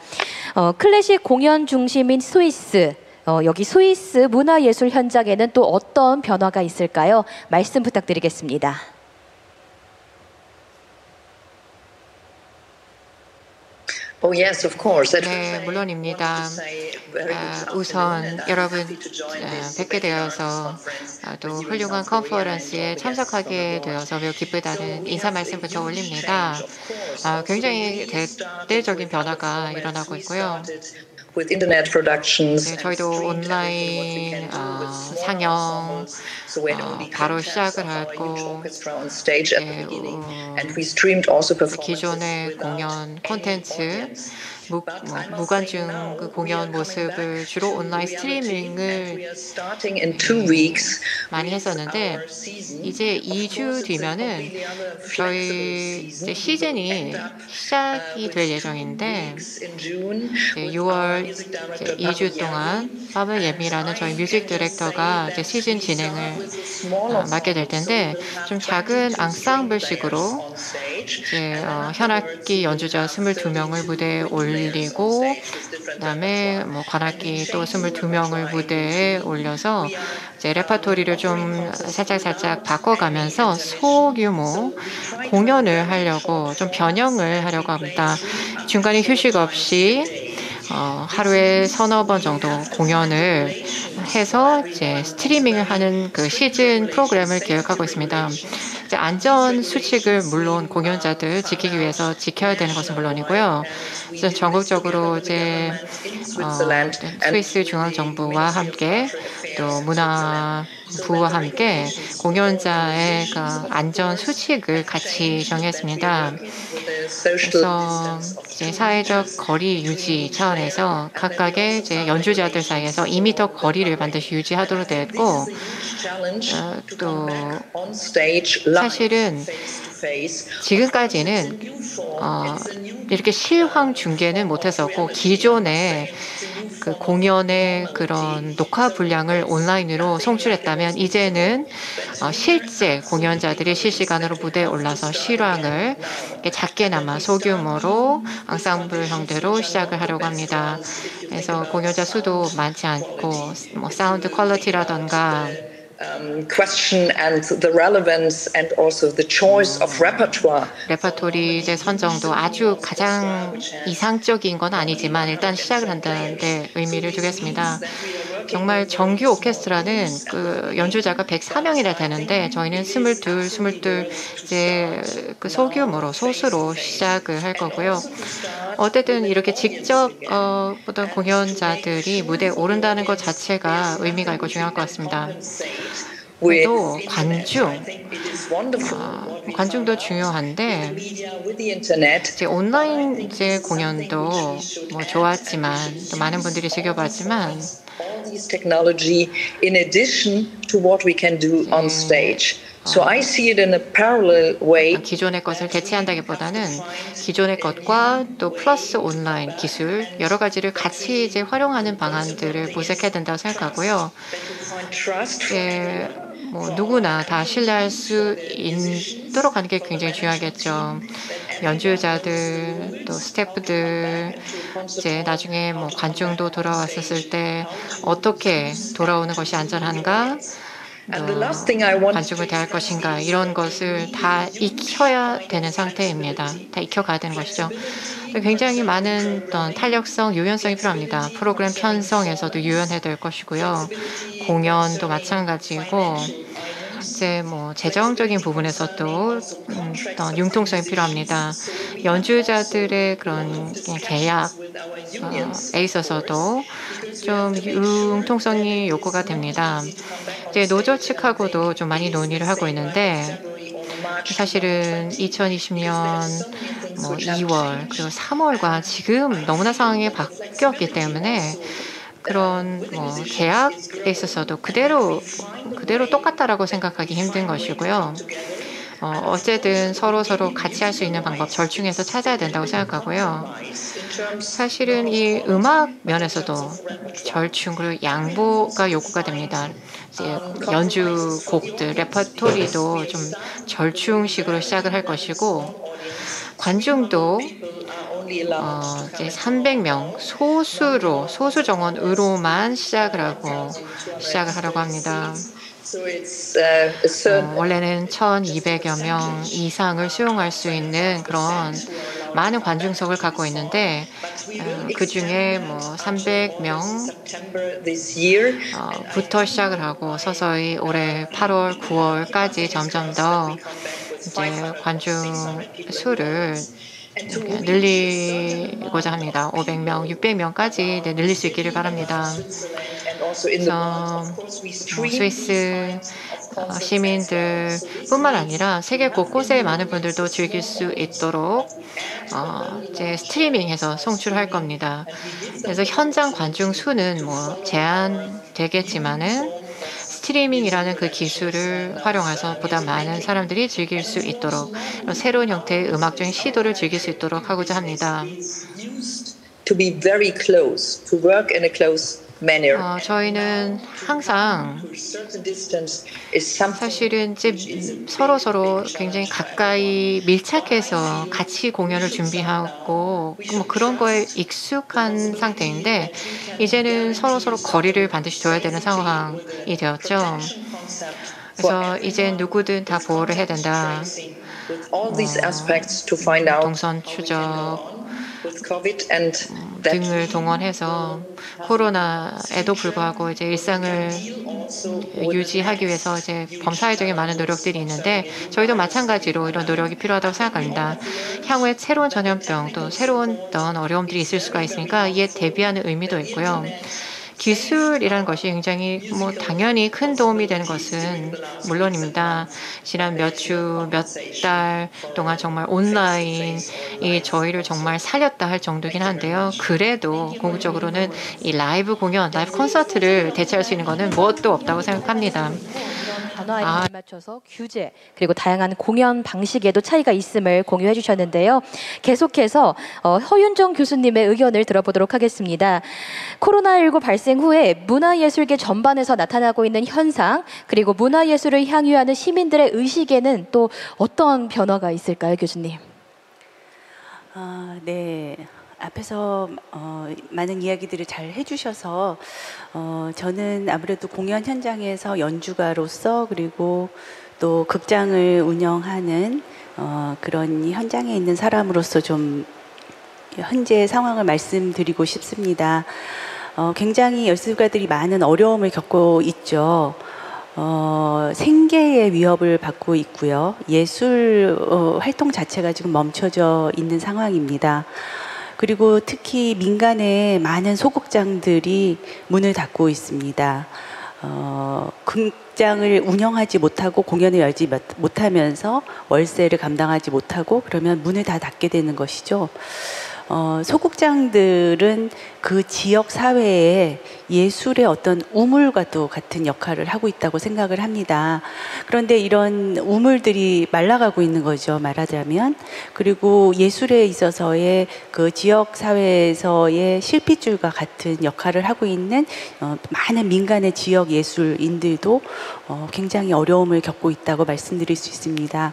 클래식 공연 중심인 스위스, 여기 스위스 문화예술 현장에는 또 어떤 변화가 있을까요? 말씀 부탁드리겠습니다. Oh yes, of course. 네, 물론입니다. 우선 여러분 뵙게 되어서 또 훌륭한 컨퍼런스에 참석하게 되어서 매우 기쁘다는 인사 말씀부터 올립니다. 굉장히 대대적인 변화가 일어나고 있고요. With internet productions, 네, 저희도 온라인 상영 바로 시작을 하고 네, 기존의 공연 콘텐츠 무관중 그 공연 모습을 주로 온라인 스트리밍을 많이 했었는데 이제 2주 뒤면은 저희 이제 시즌이 시작이 될 예정인데 6월 이제 2주 동안 파블 예미라는 저희 뮤직 디렉터가 이제 시즌 진행을 맡게 될 텐데 좀 작은 앙상블식으로 이제 현악기 연주자 22명을 무대에 올리고 그다음에 뭐 관악기 또 22명을 무대에 올려서 이제 레퍼토리를 좀 살짝 바꿔가면서 소규모 공연을 하려고 좀 변형을 하려고 합니다. 중간에 휴식 없이 하루에 서너 번 정도 공연을 해서 이제 스트리밍을 하는 그 시즌 프로그램을 계획하고 있습니다. 이제 안전 수칙을 물론 공연자들 지키기 위해서 지켜야 되는 것은 물론이고요. 전국적으로 이제 스위스 중앙 정부와 함께 또 문화부와 함께 공연자의 그 안전 수칙을 같이 정했습니다. 그래서 이제 사회적 거리 유지 차원에서 각각의 이제 연주자들 사이에서 2m 거리를 반드시 유지하도록 되어 있고 또 사실은 지금까지는 이렇게 실황 중계는 못했었고 기존의 그 공연의 그런 녹화 분량을 온라인으로 송출했다면 이제는 실제 공연자들이 실시간으로 무대에 올라서 실황을 작게나마 소규모로 앙상블 형태로 시작을 하려고 합니다. 그래서 공연자 수도 많지 않고 뭐 사운드 퀄리티라던가 question and the relevance and also the choice of repertoire. 레퍼토리 이제 선정도 아주 가장 이상적인 건 아니지만 일단 시작을 한다는 데 의미를 두겠습니다. 정말 정규 오케스트라는 그 연주자가 104명이나 되는데 저희는 22 이제 그 소규모로 소수로 시작을 할 거고요. 어쨌든 이렇게 직접 어떤 공연자들이 무대에 오른다는 것 자체가 의미가 있고 중요할 것 같습니다. 또 관중도 중요한데 이제 온라인 이제 공연도 뭐 좋았지만 또 많은 분들이 즐겨봤지만 technology in addition to what we can do on stage. So I see it in a parallel way. 기존의 것을 대체한다기보다는 기존의 것과 또 플러스 온라인 기술 여러 가지를 같이 이제 활용하는 방안들을 모색해야 된다고 생각하고요. 예, 뭐 누구나 다 신뢰할 수 있도록 하는 게 굉장히 중요하겠죠. 연주자들 또 스태프들 이제 나중에 뭐 관중도 돌아왔었을 때 어떻게 돌아오는 것이 안전한가? 관중을 대할 것인가 이런 것을 다 익혀야 되는 상태입니다. 다 익혀가야 되는 것이죠. 굉장히 많은 어떤 탄력성, 유연성이 필요합니다. 프로그램 편성에서도 유연해야 될 것이고요. 공연도 마찬가지고 이제 뭐 재정적인 부분에서도 어떤 융통성이 필요합니다. 연주자들의 그런 계약에 있어서도 좀 융통성이 요구가 됩니다. 이제 노조 측하고도 좀 많이 논의를 하고 있는데 사실은 2020년 뭐 2월 그리고 3월과 지금 너무나 상황이 바뀌었기 때문에 그런 뭐 계약에 있어서도 그대로 똑같다라고 생각하기 힘든 것이고요. 어쨌든 서로 같이 할 수 있는 방법 절충해서 찾아야 된다고 생각하고요. 사실은 이 음악 면에서도 절충 그리고 양보가 요구가 됩니다. 이제 연주곡들 레퍼토리도 좀 절충식으로 시작을 할 것이고 관중도 이제 300명 소수 정원으로만 시작을 하려고 합니다. 원래는 1,200여 명 이상을 수용할 수 있는 그런 많은 관중석을 갖고 있는데 그 중에 뭐 300명부터 시작을 하고 서서히 올해 8월, 9월까지 점점 더 이제 관중 수를 늘리고자 합니다. 500명, 600명까지 늘릴 수 있기를 바랍니다. 그래서 스위스 시민들뿐만 아니라 세계 곳곳에 많은 분들도 즐길 수 있도록 이제 스트리밍해서 송출할 겁니다. 그래서 현장 관중 수는 뭐 제한되겠지만은 스트리밍이라는 그 기술을 활용해서 보다 많은 사람들이 즐길 수 있도록 새로운 형태의 음악적인 시도를 즐길 수 있도록 하고자 합니다. To be very close, to work in a close manner. 저희는 항상 사실은 이제 서로 굉장히 가까이 밀착해서 같이 공연을 준비하고 뭐 그런 거에 익숙한 상태인데 이제는 서로 거리를 반드시 둬야 되는 상황이 되었죠. 그래서 이제 누구든 다 보호를 해야 된다. 동선 추적 등을 동원해서 코로나에도 불구하고 이제 일상을 유지하기 위해서 이제 범사회적인 많은 노력들이 있는데 저희도 마찬가지로 이런 노력이 필요하다고 생각합니다. 향후에 새로운 전염병 또 새로운 어떤 어려움들이 있을 수가 있으니까 이에 대비하는 의미도 있고요. 기술이라는 것이 굉장히 뭐 당연히 큰 도움이 되는 것은 물론입니다. 지난 몇 주, 몇 달 동안 정말 온라인이 저희를 정말 살렸다 할 정도긴 한데요. 그래도 궁극적으로는 이 라이브 공연, 라이브 콘서트를 대체할 수 있는 것은 무엇도 없다고 생각합니다. 단어에 맞춰서 규제 그리고 다양한 공연 방식에도 차이가 있음을 공유해 주셨는데요. 계속해서 허윤정 교수님의 의견을 들어보도록 하겠습니다. 코로나19 발생 후에 문화예술계 전반에서 나타나고 있는 현상 그리고 문화예술을 향유하는 시민들의 의식에는 또 어떤 변화가 있을까요, 교수님? 네. 앞에서 많은 이야기들을 잘 해주셔서 저는 아무래도 공연 현장에서 연주가로서 그리고 또 극장을 운영하는 그런 현장에 있는 사람으로서 좀 현재 상황을 말씀드리고 싶습니다. 굉장히 예술가들이 많은 어려움을 겪고 있죠. 생계의 위협을 받고 있고요. 예술 활동 자체가 지금 멈춰져 있는 상황입니다. 그리고 특히 민간의 많은 소극장들이 문을 닫고 있습니다. 극장을 운영하지 못하고 공연을 열지 못하면서 월세를 감당하지 못하고 그러면 문을 다 닫게 되는 것이죠. 소극장들은 그 지역 사회에 예술의 어떤 우물과도 같은 역할을 하고 있다고 생각을 합니다. 그런데 이런 우물들이 말라가고 있는 거죠, 말하자면. 그리고 예술에 있어서의 그 지역 사회에서의 실핏줄과 같은 역할을 하고 있는 많은 민간의 지역 예술인들도 굉장히 어려움을 겪고 있다고 말씀드릴 수 있습니다.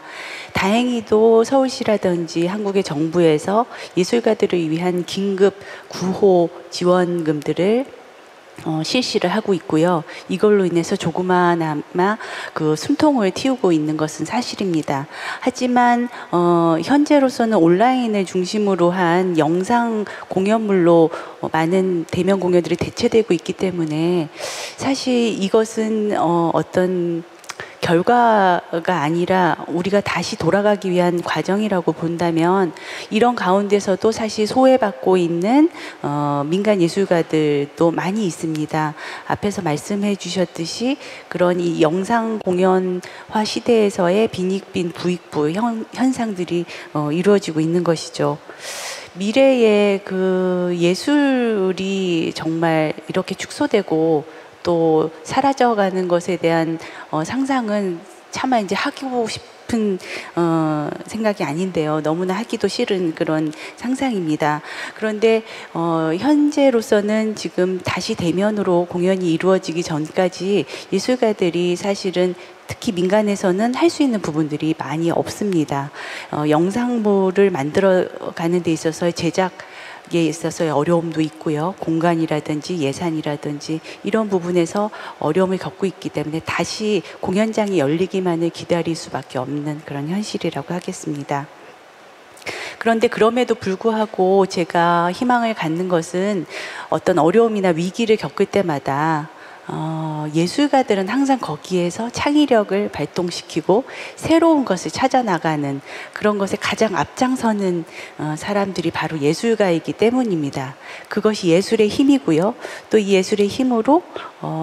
다행히도 서울시라든지 한국의 정부에서 예술가들을 위한 긴급 구호 지원금들을 실시를 하고 있고요. 이걸로 인해서 조그마나마 그 숨통을 틔우고 있는 것은 사실입니다. 하지만 현재로서는 온라인을 중심으로 한 영상 공연물로 많은 대면 공연들이 대체되고 있기 때문에 사실 이것은 어떤 결과가 아니라 우리가 다시 돌아가기 위한 과정이라고 본다면 이런 가운데서도 사실 소외받고 있는 민간 예술가들도 많이 있습니다. 앞에서 말씀해 주셨듯이 그런 이 영상 공연화 시대에서의 빈익빈 부익부 현상들이 이루어지고 있는 것이죠. 미래에 그 예술이 정말 이렇게 축소되고 또 사라져가는 것에 대한 상상은 차마 이제 하고 싶은 생각이 아닌데요. 너무나 하기도 싫은 그런 상상입니다. 그런데 현재로서는 지금 다시 대면으로 공연이 이루어지기 전까지 예술가들이 사실은 특히 민간에서는 할 수 있는 부분들이 많이 없습니다. 영상물을 만들어 가는 데 있어서 제작 에 있어서의 어려움도 있고요. 공간이라든지 예산이라든지 이런 부분에서 어려움을 겪고 있기 때문에 다시 공연장이 열리기만을 기다릴 수밖에 없는 그런 현실이라고 하겠습니다. 그런데 그럼에도 불구하고 제가 희망을 갖는 것은 어떤 어려움이나 위기를 겪을 때마다 예술가들은 항상 거기에서 창의력을 발동시키고 새로운 것을 찾아 나가는 그런 것에 가장 앞장서는 사람들이 바로 예술가이기 때문입니다. 그것이 예술의 힘이고요. 또 이 예술의 힘으로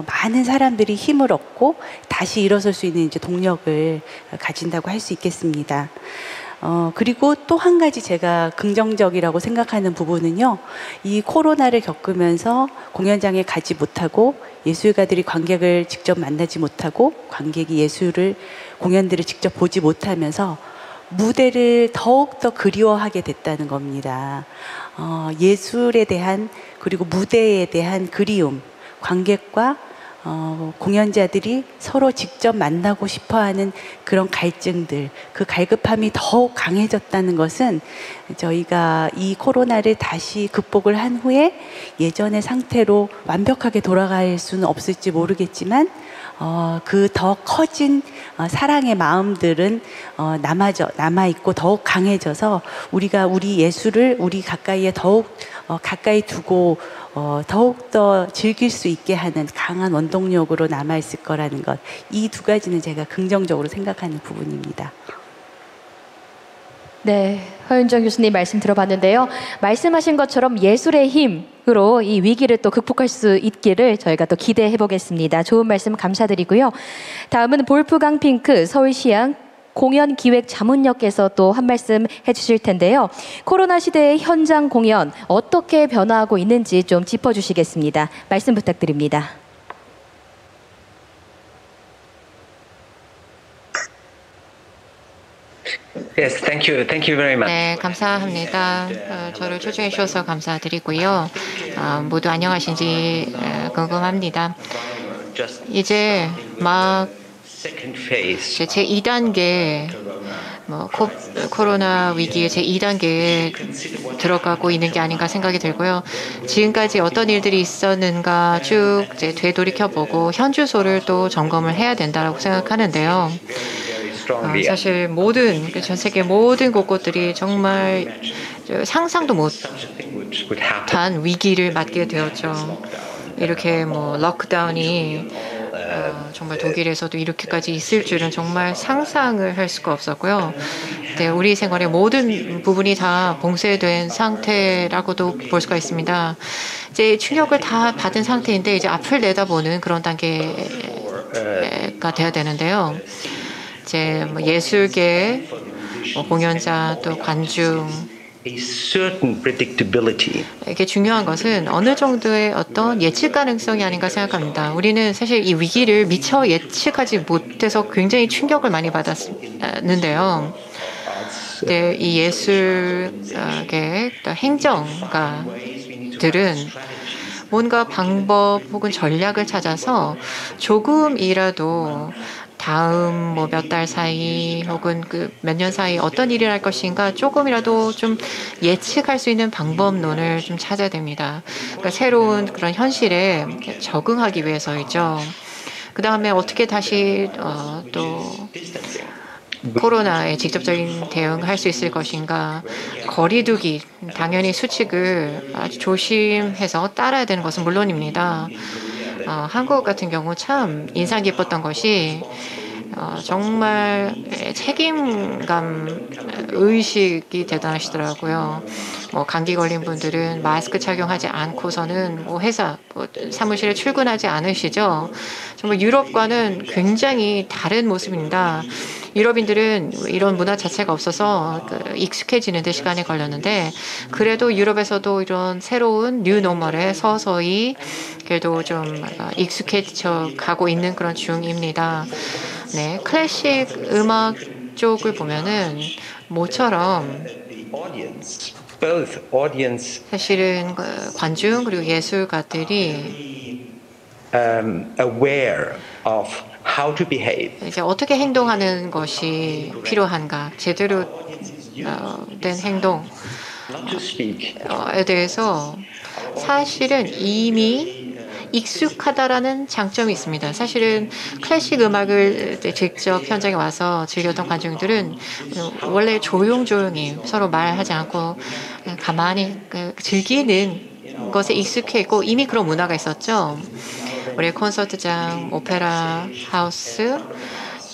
많은 사람들이 힘을 얻고 다시 일어설 수 있는 이제 동력을 가진다고 할 수 있겠습니다. 그리고 또 한 가지 제가 긍정적이라고 생각하는 부분은요. 이 코로나를 겪으면서 공연장에 가지 못하고 예술가들이 관객을 직접 만나지 못하고 관객이 공연들을 직접 보지 못하면서 무대를 더욱더 그리워하게 됐다는 겁니다. 예술에 대한 그리고 무대에 대한 그리움, 관객과 공연자들이 서로 직접 만나고 싶어하는 그런 갈증들, 그 갈급함이 더욱 강해졌다는 것은 저희가 이 코로나를 다시 극복을 한 후에 예전의 상태로 완벽하게 돌아갈 수는 없을지 모르겠지만 그 더 커진 사랑의 마음들은 남아있고 더욱 강해져서 우리가 우리 예술을 우리 가까이에 더욱 가까이 두고 더욱더 즐길 수 있게 하는 강한 원동력으로 남아있을 거라는 것. 이 두 가지는 제가 긍정적으로 생각하는 부분입니다. 네, 허윤정 교수님 말씀 들어봤는데요. 말씀하신 것처럼 예술의 힘으로 이 위기를 또 극복할 수 있기를 저희가 또 기대해 보겠습니다. 좋은 말씀 감사드리고요. 다음은 볼프강 핑크 서울시향 공연기획자문역께서 또 한 말씀 해주실 텐데요. 코로나 시대의 현장 공연 어떻게 변화하고 있는지 좀 짚어주시겠습니다. 말씀 부탁드립니다. Yes, thank you. Thank you very much. 네, 감사합니다. 저를 초청해 주셔서 감사드리고요. 모두 안녕하신지 궁금합니다. 이제 막 제2단계 코로나 위기의 제2단계에 들어가고 있는 게 아닌가 생각이 들고요. 지금까지 어떤 일들이 있었는가 쭉 이제 되돌이켜보고 현주소를 또 점검을 해야 된다고 생각하는데요. 사실 전 세계 모든 곳곳들이 정말 상상도 못한 위기를 맞게 되었죠. 이렇게 럭다운이 정말 독일에서도 이렇게까지 있을 줄은 정말 상상을 할 수가 없었고요. 네, 우리 생활의 모든 부분이 다 봉쇄된 상태라고도 볼 수가 있습니다. 이제 충격을 다 받은 상태인데 이제 앞을 내다보는 그런 단계가 돼야 되는데요. 이제 예술계, 공연자 또 관중 a certain predictability. 이게 중요한 것은 어느 정도의 어떤 예측 가능성이 아닌가 생각합니다. 우리는 사실 이 위기를 미처 예측하지 못해서 굉장히 충격을 많이 받았는데요. 네, 이 예술계 행정가들은 뭔가 방법 혹은 전략을 찾아서 조금이라도 다음 뭐 몇 달 사이 혹은 그 몇 년 사이 어떤 일이 날 것인가 조금이라도 좀 예측할 수 있는 방법론을 좀 찾아야 됩니다. 그러니까 새로운 그런 현실에 적응하기 위해서이죠. 그 다음에 어떻게 다시 또 코로나에 직접적인 대응을 할 수 있을 것인가. 거리두기, 당연히 수칙을 아주 조심해서 따라야 되는 것은 물론입니다. 한국 같은 경우 참 인상 깊었던 것이 정말 책임감 의식이 대단하시더라고요. 뭐 감기 걸린 분들은 마스크 착용하지 않고서는 뭐 회사, 뭐 사무실에 출근하지 않으시죠. 정말 유럽과는 굉장히 다른 모습입니다. 유럽인들은 이런 문화 자체가 없어서 익숙해지는 데 시간이 걸렸는데 그래도 유럽에서도 이런 새로운 뉴노멀에 서서히 그래도 좀 익숙해져 가고 있는 그런 중입니다. 네, 클래식 음악 쪽을 보면은 모처럼 Both audience 사실은 관중 그리고 예술가들이 aware of how to behave. 이제 어떻게 행동하는 것이 필요한가, 제대로 된 행동에 To speak. 대해서 사실은 이미 익숙하다라는 장점이 있습니다. 사실은 클래식 음악을 직접 현장에 와서 즐겼던 관중들은 원래 조용조용히 서로 말하지 않고 가만히 즐기는 것에 익숙해 있고 이미 그런 문화가 있었죠. 우리 콘서트장, 오페라 하우스,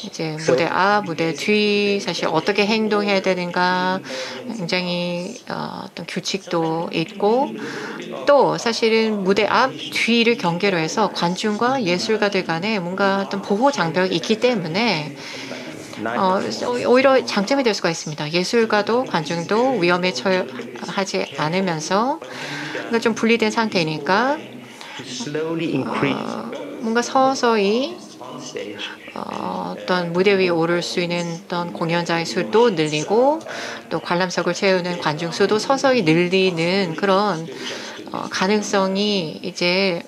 이제 무대 앞, 무대 뒤 사실 어떻게 행동해야 되는가 굉장히 어떤 규칙도 있고 또 사실은 무대 앞, 뒤를 경계로 해서 관중과 예술가들 간에 뭔가 어떤 보호 장벽이 있기 때문에 오히려 장점이 될 수가 있습니다. 예술가도 관중도 위험에 처하지 않으면서 그러니까 좀 분리된 상태니까 Slowly increase. 뭔가 서서히 어떤 무대 위에 오를 수 있는 어떤 공연자의 수도 늘리고 또 관람석을 채우는 관중 수도 서서히 늘리는 그런 가능성이 이제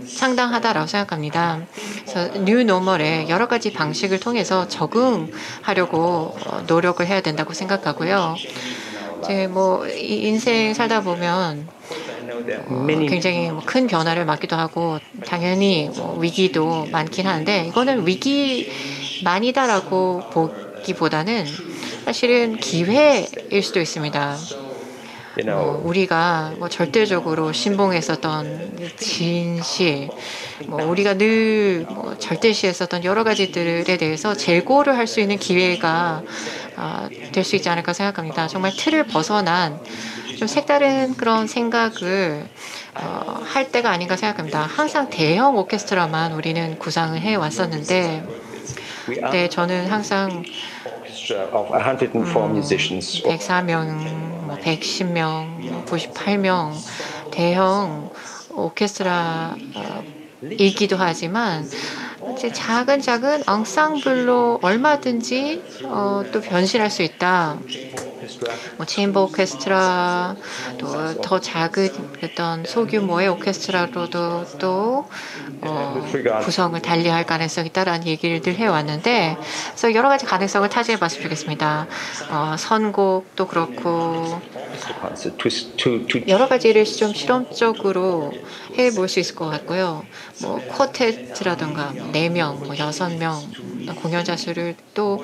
상당하다라고 생각합니다. 그래서 뉴노멀의 여러 가지 방식을 통해서 적응하려고 노력을 해야 된다고 생각하고요. 이제 뭐 인생 살다 보면 굉장히 큰 변화를 맞기도 하고 당연히 위기도 많긴 하는데 이거는 위기만이다라고 보기보다는 사실은 기회일 수도 있습니다. 우리가 절대적으로 신봉했었던 진실, 우리가 늘 절대시했었던 여러 가지들에 대해서 재고를 할 수 있는 기회가 될 수 있지 않을까 생각합니다. 정말 틀을 벗어난 좀 색다른 그런 생각을 할 때가 아닌가 생각합니다. 항상 대형 오케스트라만 우리는 구상을 해왔었는데 네, 저는 항상 104명, 110명, 98명 대형 오케스트라이기도 하지만 이제 작은 앙상블로 얼마든지 또 변신할 수 있다. 체인버 오케스트라, 또 더 작은 어떤 소규모의 오케스트라로도 또 구성을 달리할 가능성이 있다라는 얘기를 늘 해왔는데, 그래서 여러 가지 가능성을 타진해봤으면 좋겠습니다. 선곡도 그렇고 여러 가지를 좀 실험적으로 해볼 수 있을 것 같고요. 쿼텟이라든가 4명, 6명 공연자 수를 또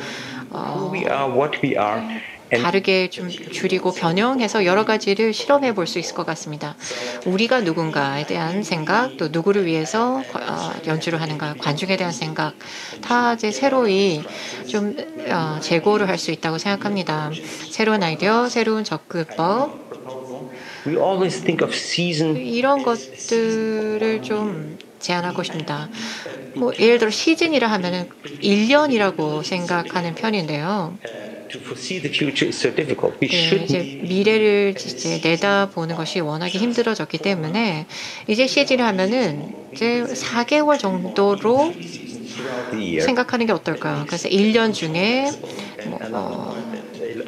다르게 좀 줄이고 변형해서 여러 가지를 실험해 볼 수 있을 것 같습니다. 우리가 누군가에 대한 생각, 또 누구를 위해서 연주를 하는가, 관중에 대한 생각, 다 이제 새로이 좀 재고를 할 수 있다고 생각합니다. 새로운 아이디어, 새로운 접근법, 이런 것들을 좀 제안하고 싶습니다. 예를 들어 시즌이라 하면은 1년이라고 생각하는 편인데요. to foresee the future is so difficult. We 네, should 이제 미래를 이제 내다보는 것이 워낙에 힘들어졌기 때문에 이제 CG를 하면은 이제 4개월 정도로 throughout the year. 생각하는 게 어떨까요? 그래서 1년 중에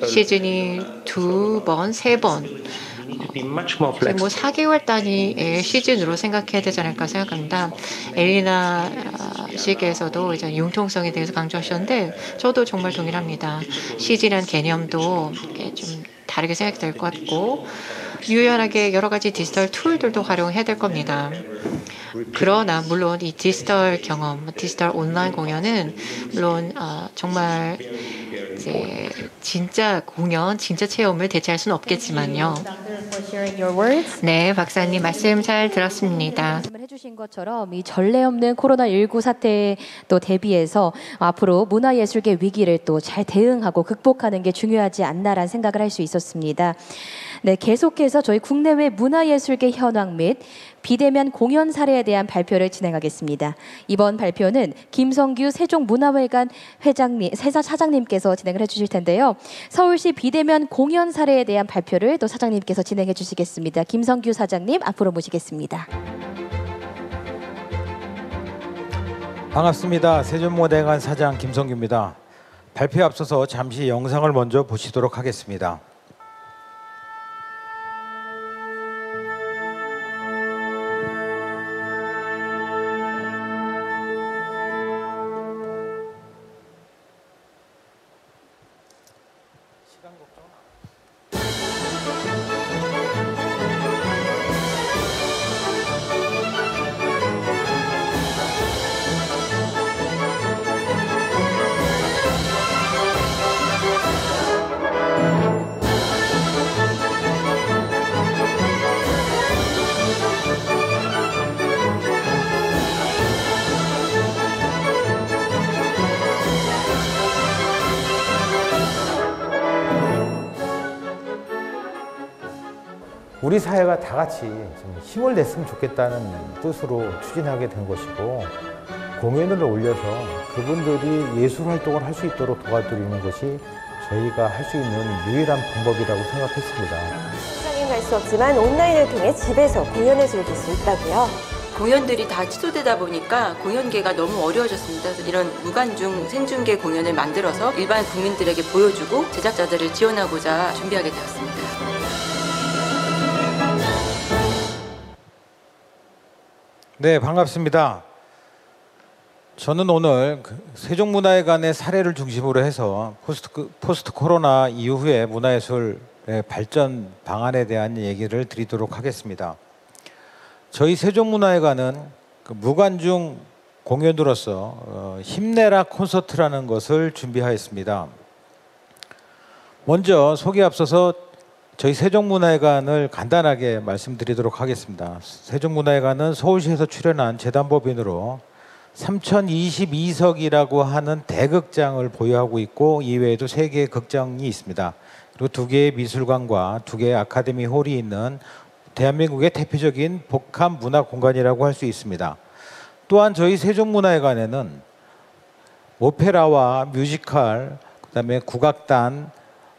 시즌이 2번, 3번, We need to be much more 뭐 flexible. 4개월 단위의 시즌으로 생각해야 되지 않을까 생각합니다. 엘리나 씨께서도 이제 융통성에 대해서 강조하셨는데 저도 정말 동일합니다. 시즌이라는 개념도 이렇게 좀 다르게 생각이 될 것 같고 유연하게 여러 가지 디지털 툴들도 활용해야 될 겁니다. 그러나 물론 이 디지털 경험, 디지털 온라인 공연은 물론 정말 이제 진짜 공연, 진짜 체험을 대체할 수는 없겠지만요. 네, 박사님 말씀 잘 들었습니다. 말씀을 해주신 것처럼 이 전례 없는 코로나19 사태에 또 대비해서 앞으로 문화예술계 위기를 또 잘 대응하고 극복하는 게 중요하지 않나라는 생각을 할 수 있었습니다. 네, 계속해서 저희 국내외 문화예술계 현황 및 비대면 공연 사례에 대한 발표를 진행하겠습니다. 이번 발표는 김성규 세종문화회관 사장님께서 진행을 해주실 텐데요. 서울시 비대면 공연 사례에 대한 발표를 또 사장님께서 진행해 주시겠습니다. 김성규 사장님 앞으로 모시겠습니다. 반갑습니다. 세종문화회관 사장 김성규입니다. 발표에 앞서서 잠시 영상을 먼저 보시도록 하겠습니다. 우리 사회가 다 같이 좀 힘을 냈으면 좋겠다는 뜻으로 추진하게 된 것이고 공연을 올려서 그분들이 예술 활동을 할 수 있도록 도와드리는 것이 저희가 할 수 있는 유일한 방법이라고 생각했습니다. 현장에 갈 수 없지만 온라인을 통해 집에서 공연을 즐길 수 있다고요? 공연들이 다 취소되다 보니까 공연계가 너무 어려워졌습니다. 그래서 이런 무관중 생중계 공연을 만들어서 일반 국민들에게 보여주고 제작자들을 지원하고자 준비하게 되었습니다. 네, 반갑습니다. 저는 오늘 세종문화회관의 사례를 중심으로 해서 포스트 코로나 이후의 문화예술의 발전 방안에 대한 얘기를 드리도록 하겠습니다. 저희 세종문화회관은 무관중 공연으로서 힘내라 콘서트라는 것을 준비하였습니다. 먼저 소개 앞서서 저희 세종문화회관을 간단하게 말씀드리도록 하겠습니다. 세종문화회관은 서울시에서 출연한 재단법인으로 3022석이라고 하는 대극장을 보유하고 있고 이외에도 3개의 극장이 있습니다. 그리고 2개의 미술관과 2개의 아카데미 홀이 있는 대한민국의 대표적인 복합 문화 공간이라고 할 수 있습니다. 또한 저희 세종문화회관에는 오페라와 뮤지컬, 그다음에 국악단,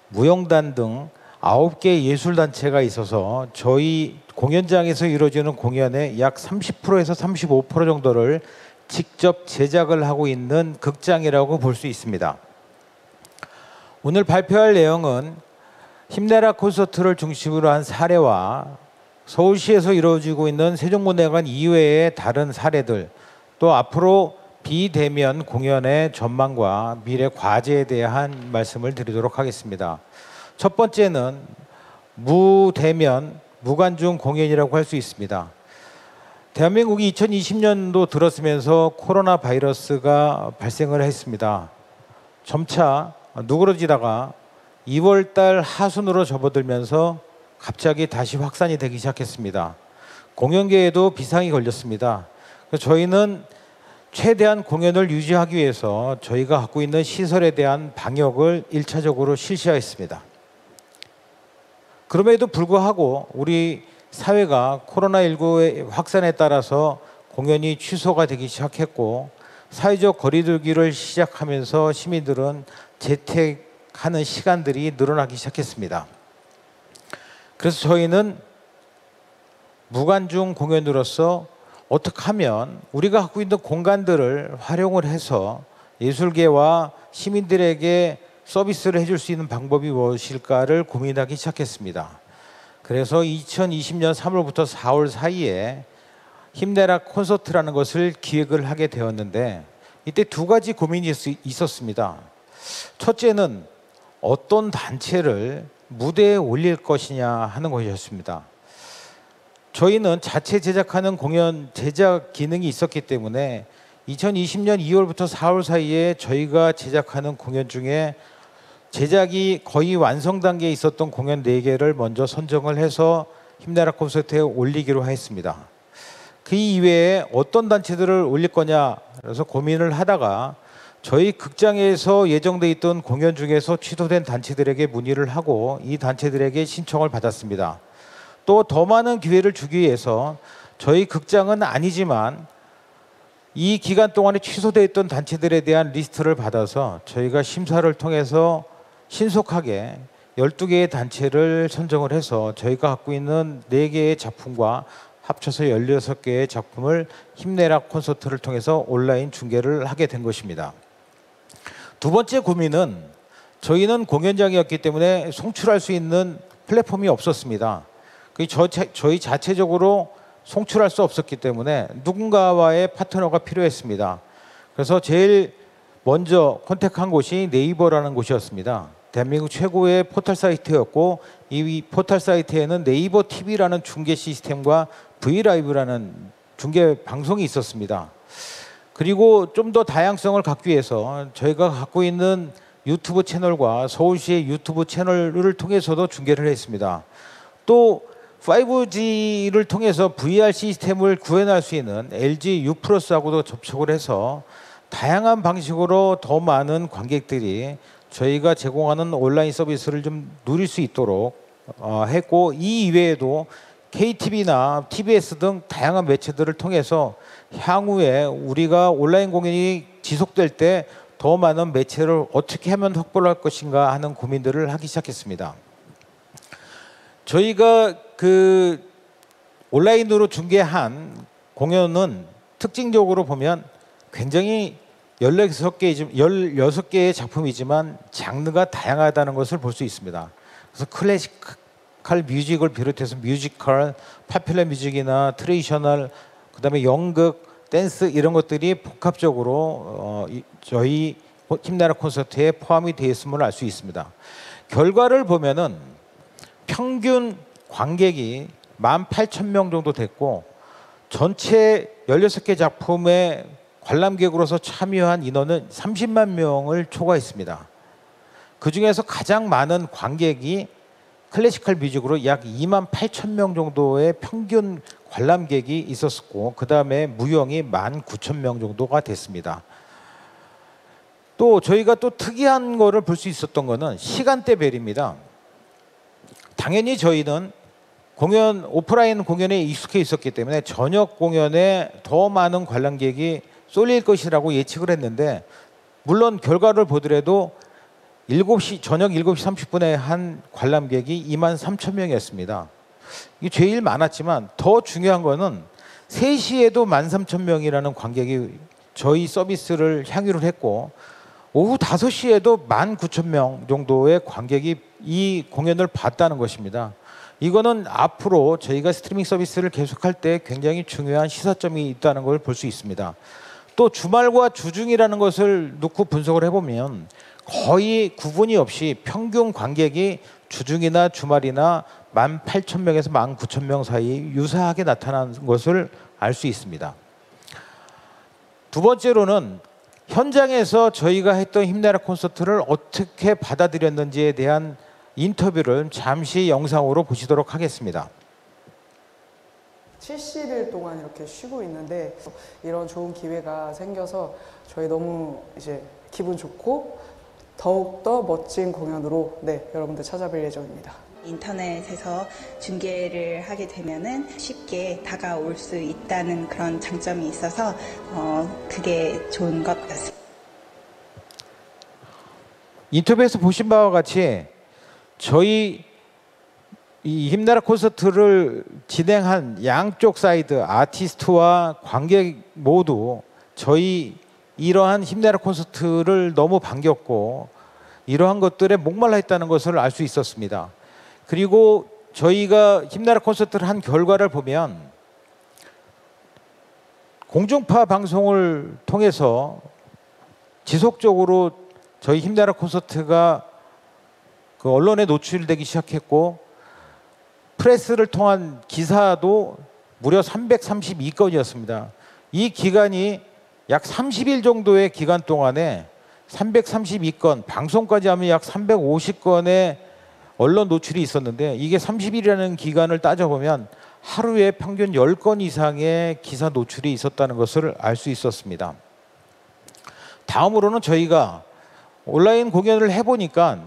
무용단 등 9개의 예술단체가 있어서 저희 공연장에서 이루어지는 공연의 약 30%에서 35% 정도를 직접 제작을 하고 있는 극장이라고 볼 수 있습니다. 오늘 발표할 내용은 힘내라 콘서트를 중심으로 한 사례와 서울시에서 이루어지고 있는 세종문화회관 이외의 다른 사례들, 또 앞으로 비대면 공연의 전망과 미래 과제에 대한 말씀을 드리도록 하겠습니다. 첫 번째는 무대면, 무관중 공연이라고 할 수 있습니다. 대한민국이 2020년도 들었으면서 코로나 바이러스가 발생을 했습니다. 점차 누그러지다가 2월 달 하순으로 접어들면서 갑자기 다시 확산이 되기 시작했습니다. 공연계에도 비상이 걸렸습니다. 그래서 저희는 최대한 공연을 유지하기 위해서 저희가 갖고 있는 시설에 대한 방역을 1차적으로 실시하였습니다. 그럼에도 불구하고 우리 사회가 코로나19의 확산에 따라서 공연이 취소가 되기 시작했고 사회적 거리두기를 시작하면서 시민들은 재택 하는 시간들이 늘어나기 시작했습니다. 그래서 저희는 무관중 공연으로서 어떻게 하면 우리가 갖고 있는 공간들을 활용을 해서 예술계와 시민들에게 서비스를 해줄 수 있는 방법이 무엇일까를 고민하기 시작했습니다. 그래서 2020년 3월부터 4월 사이에 힘내라 콘서트라는 것을 기획을 하게 되었는데, 이때 두 가지 고민이 있었습니다. 첫째는 어떤 단체를 무대에 올릴 것이냐 하는 것이었습니다. 저희는 자체 제작하는 공연 제작 기능이 있었기 때문에 2020년 2월부터 4월 사이에 저희가 제작하는 공연 중에 제작이 거의 완성 단계에 있었던 공연 4개를 먼저 선정을 해서 힘내라 콘서트에 올리기로 했습니다. 그 이외에 어떤 단체들을 올릴 거냐 그래서 고민을 하다가 저희 극장에서 예정돼 있던 공연 중에서 취소된 단체들에게 문의를 하고 이 단체들에게 신청을 받았습니다. 또 더 많은 기회를 주기 위해서 저희 극장은 아니지만 이 기간 동안에 취소되어 있던 단체들에 대한 리스트를 받아서 저희가 심사를 통해서 신속하게 12개의 단체를 선정을 해서 저희가 갖고 있는 4개의 작품과 합쳐서 16개의 작품을 힘내라 콘서트를 통해서 온라인 중계를 하게 된 것입니다. 두 번째 고민은 저희는 공연장이었기 때문에 송출할 수 있는 플랫폼이 없었습니다. 저희 자체적으로 송출할 수 없었기 때문에 누군가와의 파트너가 필요했습니다. 그래서 제일 먼저 컨택한 곳이 네이버라는 곳이었습니다. 대한민국 최고의 포털 사이트였고 이 포털 사이트에는 네이버 TV라는 중계 시스템과 V라이브라는 중계 방송이 있었습니다. 그리고 좀 더 다양성을 갖기 위해서 저희가 갖고 있는 유튜브 채널과 서울시의 유튜브 채널을 통해서도 중계를 했습니다. 또 5G를 통해서 VR 시스템을 구현할 수 있는 LG U+하고도 접촉을 해서 다양한 방식으로 더 많은 관객들이 저희가 제공하는 온라인 서비스를 좀 누릴 수 있도록 했고, 이 이외에도 KTV나 TBS 등 다양한 매체들을 통해서 향후에 우리가 온라인 공연이 지속될 때 더 많은 매체를 어떻게 하면 확보를 할 것인가 하는 고민들을 하기 시작했습니다. 저희가 그 온라인으로 중계한 공연은 특징적으로 보면 굉장히 16개의 작품이지만 장르가 다양하다는 것을 볼 수 있습니다. 그래서 클래시컬 뮤직을 비롯해서 뮤지컬, 파퓰러 뮤직이나 트레디셔널, 그다음에 연극, 댄스 이런 것들이 복합적으로 저희 힘내라 콘서트에 포함이 되어 있음을 알 수 있습니다. 결과를 보면은 평균 관객이 18,000명 정도 됐고 전체 16개 작품의 관람객으로서 참여한 인원은 30만 명을 초과했습니다. 그중에서 가장 많은 관객이 클래시컬 뮤직으로 약 28,000명 정도의 평균 관람객이 있었고 그 다음에 무용이 19,000명 정도가 됐습니다. 또 저희가 또 특이한 거를 볼 수 있었던 거는 시간대별입니다. 당연히 저희는 오프라인 공연에 익숙해 있었기 때문에 저녁 공연에 더 많은 관람객이 쏠릴 것이라고 예측을 했는데, 물론 결과를 보더라도 저녁 7시 30분에 한 관람객이 23,000명이었습니다. 이게 제일 많았지만 더 중요한 거는 3시에도 13,000명이라는 관객이 저희 서비스를 향유를 했고 오후 5시에도 19,000명 정도의 관객이 이 공연을 봤다는 것입니다. 이거는 앞으로 저희가 스트리밍 서비스를 계속할 때 굉장히 중요한 시사점이 있다는 걸 볼 수 있습니다. 또 주말과 주중이라는 것을 놓고 분석을 해보면 거의 구분이 없이 평균 관객이 주중이나 주말이나 18,000명에서 19,000명 사이 유사하게 나타난 것을 알 수 있습니다. 두 번째로는 현장에서 저희가 했던 힘내라 콘서트를 어떻게 받아들였는지에 대한 인터뷰를 잠시 영상으로 보시도록 하겠습니다. 70일 동안 이렇게 쉬고 있는데 이런 좋은 기회가 생겨서 저희 너무 이제 기분 좋고 더욱더 멋진 공연으로 여러분들 찾아뵐 예정입니다. 인터넷에서 중계를 하게 되면은 쉽게 다가올 수 있다는 그런 장점이 있어서 그게 좋은 것 같습니다. 인터뷰에서 보신 바와 같이 저희 이 힘내라 콘서트를 진행한 양쪽 사이드 아티스트와 관객 모두 저희 이러한 힘내라 콘서트를 너무 반겼고 이러한 것들에 목말라 했다는 것을 알 수 있었습니다. 그리고 저희가 힘내라 콘서트를 한 결과를 보면 공중파 방송을 통해서 지속적으로 저희 힘내라 콘서트가 그 언론에 노출되기 시작했고 프레스를 통한 기사도 무려 332건이었습니다. 이 기간이 약 30일 정도의 기간 동안에 332건, 방송까지 하면 약 350건의 언론 노출이 있었는데 이게 30일이라는 기간을 따져보면 하루에 평균 10건 이상의 기사 노출이 있었다는 것을 알 수 있었습니다. 다음으로는 저희가 온라인 공연을 해보니까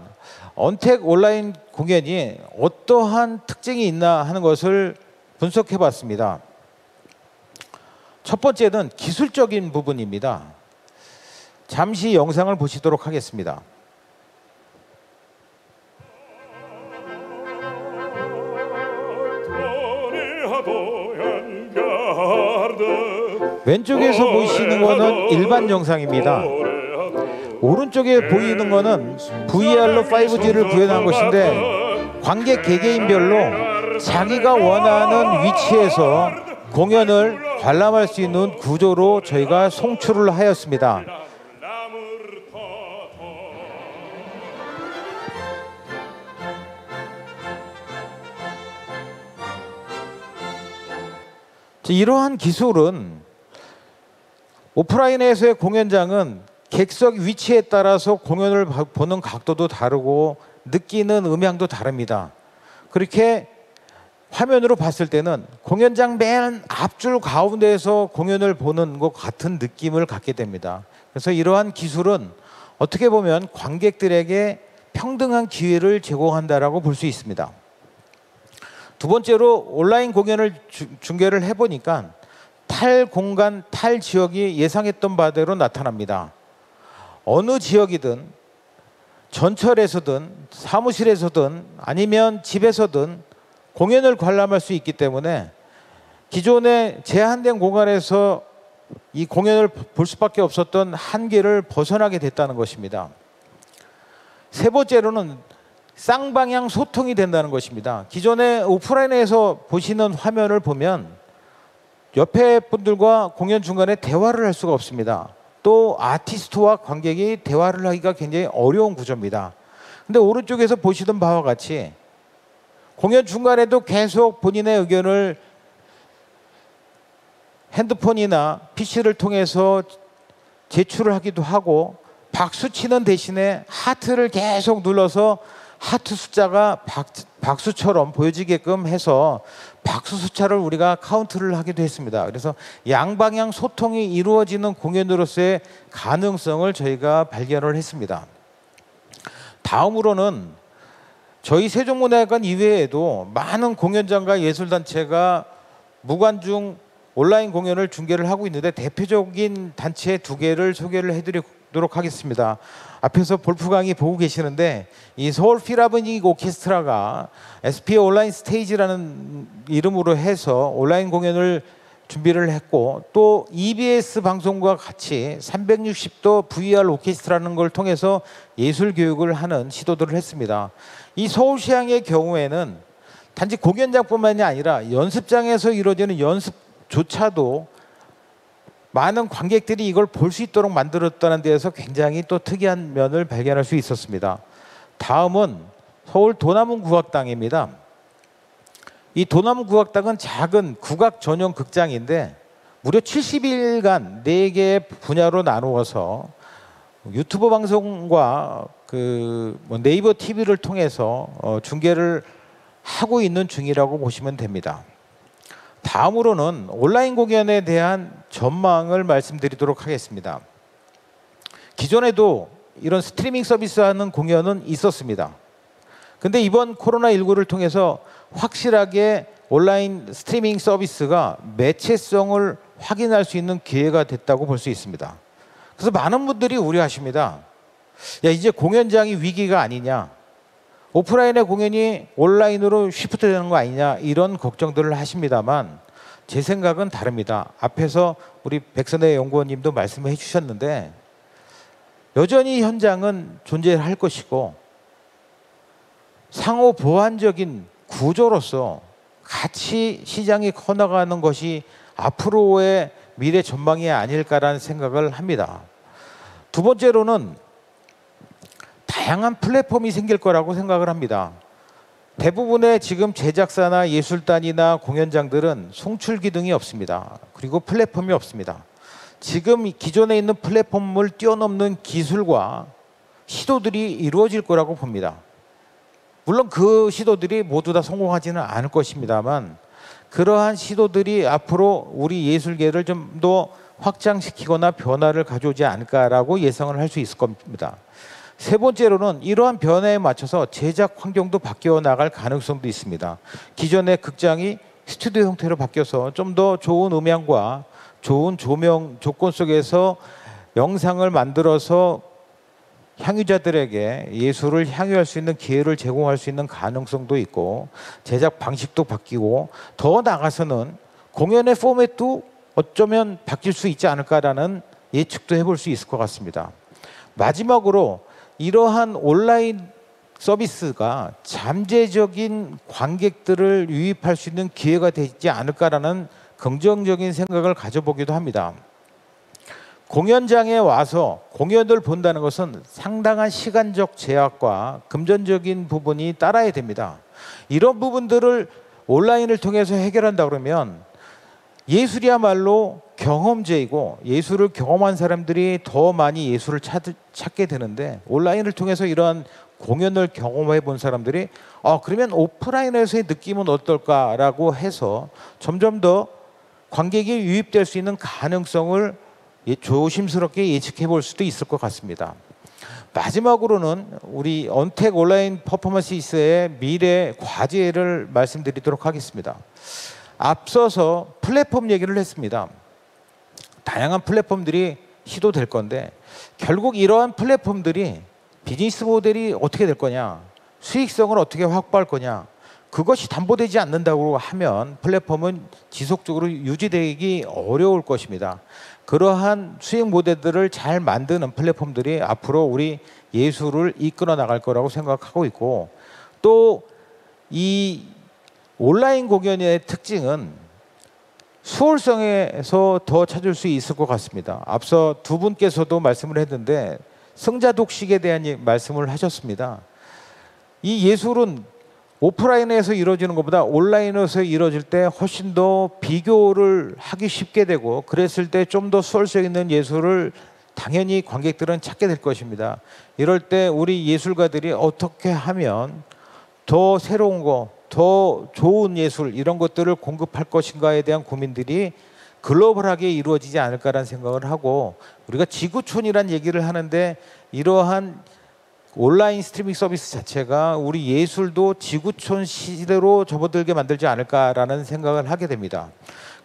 언택 온라인 공연이 어떠한 특징이 있나 하는 것을 분석해 봤습니다. 첫 번째는 기술적인 부분입니다. 잠시 영상을 보시도록 하겠습니다. 왼쪽에서 보시는 거는 일반 영상입니다. 오른쪽에 보이는 거는 VR로 5G를 구현한 것인데 관객 개개인별로 자기가 원하는 위치에서 공연을 관람할 수 있는 구조로 저희가 송출을 하였습니다. 이러한 기술은 오프라인에서의 공연장은 객석 위치에 따라서 공연을 보는 각도도 다르고 느끼는 음향도 다릅니다. 그렇게 화면으로 봤을 때는 공연장 맨 앞줄 가운데에서 공연을 보는 것 같은 느낌을 갖게 됩니다. 그래서 이러한 기술은 어떻게 보면 관객들에게 평등한 기회를 제공한다라고 볼 수 있습니다. 두 번째로 온라인 공연을 중계를 해보니까 탈 공간, 탈 지역이 예상했던 바대로 나타납니다. 어느 지역이든 전철에서든 사무실에서든 아니면 집에서든 공연을 관람할 수 있기 때문에 기존의 제한된 공간에서 이 공연을 볼 수밖에 없었던 한계를 벗어나게 됐다는 것입니다. 세 번째로는 쌍방향 소통이 된다는 것입니다. 기존에 오프라인에서 보시는 화면을 보면 옆에 분들과 공연 중간에 대화를 할 수가 없습니다. 또 아티스트와 관객이 대화를 하기가 굉장히 어려운 구조입니다. 근데 오른쪽에서 보시던 바와 같이 공연 중간에도 계속 본인의 의견을 핸드폰이나 PC를 통해서 제출을 하기도 하고 박수 치는 대신에 하트를 계속 눌러서 하트 숫자가 박수처럼 보여지게끔 해서 박수 숫자를 우리가 카운트를 하기도 했습니다. 그래서 양방향 소통이 이루어지는 공연으로서의 가능성을 저희가 발견을 했습니다. 다음으로는 저희 세종문화회관 이외에도 많은 공연장과 예술단체가 무관중 온라인 공연을 중계를 하고 있는데 대표적인 단체 두 개를 소개를 해드리도록 하겠습니다. 앞에서 볼프강이 보고 계시는데 이 서울 필하모닉 오케스트라가 SPA 온라인 스테이지라는 이름으로 해서 온라인 공연을 준비를 했고 또 EBS 방송과 같이 360도 VR 오케스트라는 걸 통해서 예술 교육을 하는 시도들을 했습니다. 이 서울시향의 경우에는 단지 공연장뿐만이 아니라 연습장에서 이루어지는 연습조차도 많은 관객들이 이걸 볼 수 있도록 만들었다는 데에서 굉장히 또 특이한 면을 발견할 수 있었습니다. 다음은 서울 도남문국악당입니다. 이 도남문국악당은 작은 국악 전용 극장인데 무려 70일간 4개의 분야로 나누어서 유튜브 방송과 네이버 TV를 통해서 중계를 하고 있는 중이라고 보시면 됩니다. 다음으로는 온라인 공연에 대한 전망을 말씀드리도록 하겠습니다. 기존에도 이런 스트리밍 서비스하는 공연은 있었습니다. 근데 이번 코로나19를 통해서 확실하게 온라인 스트리밍 서비스가 매체성을 확인할 수 있는 기회가 됐다고 볼 수 있습니다. 그래서 많은 분들이 우려하십니다. 야, 이제 공연장이 위기가 아니냐, 오프라인의 공연이 온라인으로 쉬프트 되는 거 아니냐, 이런 걱정들을 하십니다만 제 생각은 다릅니다. 앞에서 우리 백선혜 연구원님도 말씀해 주셨는데 여전히 현장은 존재할 것이고 상호 보완적인 구조로서 같이 시장이 커나가는 것이 앞으로의 미래 전망이 아닐까라는 생각을 합니다. 두 번째로는 다양한 플랫폼이 생길 거라고 생각을 합니다. 대부분의 지금 제작사나 예술단이나 공연장들은 송출 기능이 없습니다. 그리고 플랫폼이 없습니다. 지금 기존에 있는 플랫폼을 뛰어넘는 기술과 시도들이 이루어질 거라고 봅니다. 물론 그 시도들이 모두 다 성공하지는 않을 것입니다만 그러한 시도들이 앞으로 우리 예술계를 좀 더 확장시키거나 변화를 가져오지 않을까라고 예상을 할 수 있을 겁니다. 세 번째로는 이러한 변화에 맞춰서 제작 환경도 바뀌어 나갈 가능성도 있습니다. 기존의 극장이 스튜디오 형태로 바뀌어서 좀 더 좋은 음향과 좋은 조명 조건 속에서 영상을 만들어서 향유자들에게 예술을 향유할 수 있는 기회를 제공할 수 있는 가능성도 있고 제작 방식도 바뀌고 더 나아가서는 공연의 포맷도 어쩌면 바뀔 수 있지 않을까라는 예측도 해볼 수 있을 것 같습니다. 마지막으로 이러한 온라인 서비스가 잠재적인 관객들을 유입할 수 있는 기회가 되지 않을까라는 긍정적인 생각을 가져보기도 합니다. 공연장에 와서 공연을 본다는 것은 상당한 시간적 제약과 금전적인 부분이 따라야 됩니다. 이런 부분들을 온라인을 통해서 해결한다 그러면 예술이야말로 경험제이고 예술을 경험한 사람들이 더 많이 예술을 찾게 되는데 온라인을 통해서 이러한 공연을 경험해 본 사람들이 그러면 오프라인에서의 느낌은 어떨까라고 해서 점점 더 관객이 유입될 수 있는 가능성을 조심스럽게 예측해 볼 수도 있을 것 같습니다. 마지막으로는 우리 언택 온라인 퍼포먼스의 미래 과제를 말씀드리도록 하겠습니다. 앞서서 플랫폼 얘기를 했습니다. 다양한 플랫폼들이 시도될 건데 결국 이러한 플랫폼들이 비즈니스 모델이 어떻게 될 거냐, 수익성을 어떻게 확보할 거냐, 그것이 담보되지 않는다고 하면 플랫폼은 지속적으로 유지되기 어려울 것입니다. 그러한 수익 모델들을 잘 만드는 플랫폼들이 앞으로 우리 예술을 이끌어 나갈 거라고 생각하고 있고 또 이 온라인 공연의 특징은 수월성에서 더 찾을 수 있을 것 같습니다. 앞서 두 분께서도 말씀을 했는데 승자독식에 대한 말씀을 하셨습니다. 이 예술은 오프라인에서 이루어지는 것보다 온라인에서 이루어질 때 훨씬 더 비교를 하기 쉽게 되고 그랬을 때 좀 더 수월성 있는 예술을 당연히 관객들은 찾게 될 것입니다. 이럴 때 우리 예술가들이 어떻게 하면 더 새로운 거, 더 좋은 예술 이런 것들을 공급할 것인가에 대한 고민들이 글로벌하게 이루어지지 않을까라는 생각을 하고 우리가 지구촌이란 얘기를 하는데 이러한 온라인 스트리밍 서비스 자체가 우리 예술도 지구촌 시대로 접어들게 만들지 않을까라는 생각을 하게 됩니다.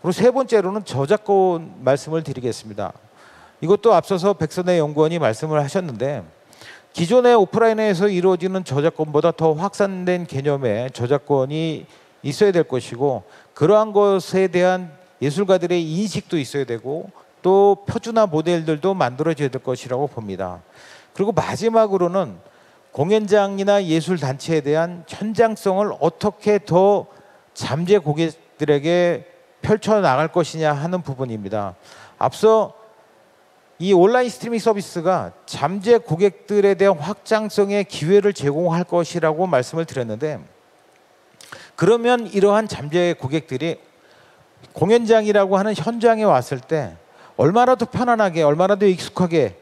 그리고 세 번째로는 저작권 말씀을 드리겠습니다. 이것도 앞서서 백선혜 연구원이 말씀을 하셨는데 기존의 오프라인에서 이루어지는 저작권보다 더 확산된 개념의 저작권이 있어야 될 것이고 그러한 것에 대한 예술가들의 인식도 있어야 되고 또 표준화 모델들도 만들어져야 될 것이라고 봅니다. 그리고 마지막으로는 공연장이나 예술단체에 대한 현장성을 어떻게 더 잠재 고객들에게 펼쳐나갈 것이냐 하는 부분입니다. 앞서 이 온라인 스트리밍 서비스가 잠재 고객들에 대한 확장성의 기회를 제공할 것이라고 말씀을 드렸는데 그러면 이러한 잠재 고객들이 공연장이라고 하는 현장에 왔을 때 얼마나 더 편안하게, 얼마나 더 익숙하게,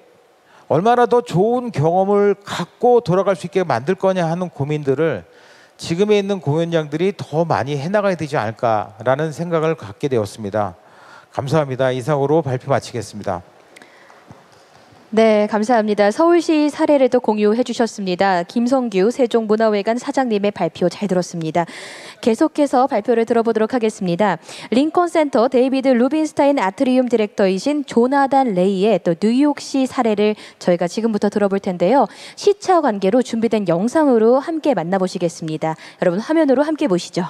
얼마나 더 좋은 경험을 갖고 돌아갈 수 있게 만들 거냐 하는 고민들을 지금에 있는 공연장들이 더 많이 해나가야 되지 않을까라는 생각을 갖게 되었습니다. 감사합니다. 이상으로 발표 마치겠습니다. 네, 감사합니다. 서울시 사례를 또 공유해 주셨습니다. 김성규 세종문화회관 사장님의 발표 잘 들었습니다. 계속해서 발표를 들어보도록 하겠습니다. 링컨센터 데이비드 루빈스타인 아트리움 디렉터이신 조나단 레이의 또 뉴욕시 사례를 저희가 지금부터 들어볼 텐데요. 시차 관계로 준비된 영상으로 함께 만나보시겠습니다. 여러분 화면으로 함께 보시죠.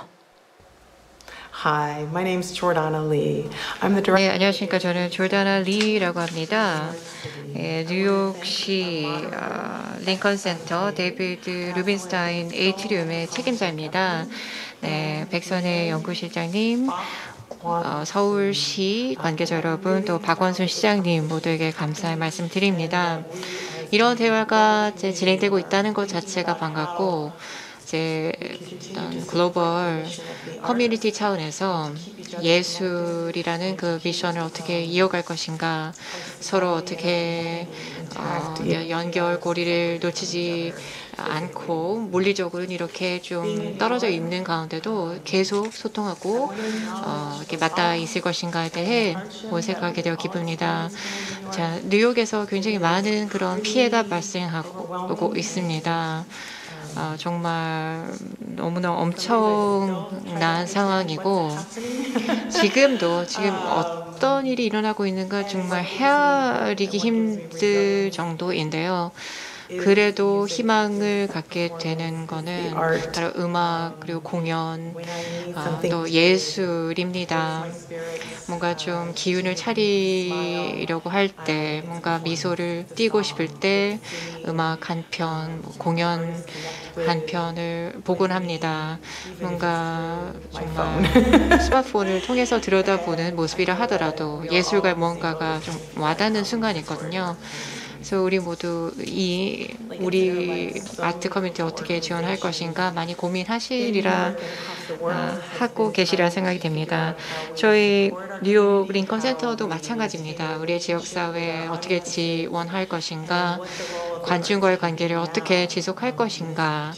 Hi, my name is Jordana Lee. I'm the director. 네, 안녕하십니까. 저는 조르다나 리라고 합니다. 뉴욕시 링컨 센터 데이비드 루빈스타인 에이트리움의 책임자입니다. 네, 백선혜 연구실장님, 서울시 관계자 여러분, 또 박원순 시장님 모두에게 감사의 말씀 드립니다. 이런 대화가 이제 진행되고 있다는 것 자체가 반갑고, 이제 어떤 글로벌 커뮤니티 차원에서 예술이라는 그 미션을 어떻게 이어갈 것인가, 서로 어떻게 연결고리를 놓치지 않고 물리적으로는 이렇게 좀 떨어져 있는 가운데도 계속 소통하고 이렇게 맞닿아 있을 것인가에 대해 모색하게 되어 기쁩니다. 자, 뉴욕에서 굉장히 많은 그런 피해가 발생하고 있습니다. 정말 너무나 엄청난 상황이고 지금 어떤 일이 일어나고 있는가 정말 헤아리기 힘들 정도인데요. 그래도 희망을 갖게 되는 거는 바로 음악 그리고 공연 또 예술입니다. 뭔가 좀 기운을 차리려고 할 때, 뭔가 미소를 띠고 싶을 때 음악 한 편, 공연 한 편을 보곤 합니다. 뭔가 정말 스마트폰을 통해서 들여다보는 모습이라 하더라도 예술과 뭔가가 좀 와닿는 순간이 있거든요. 그래서 우리 모두 우리 아트 커뮤니티 어떻게 지원할 것인가 많이 고민하시리라 하고 계시리라 생각이 됩니다. 저희 뉴욕 링컨 센터도 마찬가지입니다. 우리의 지역사회에 어떻게 지원할 것인가, 관중과의 관계를 어떻게 지속할 것인가,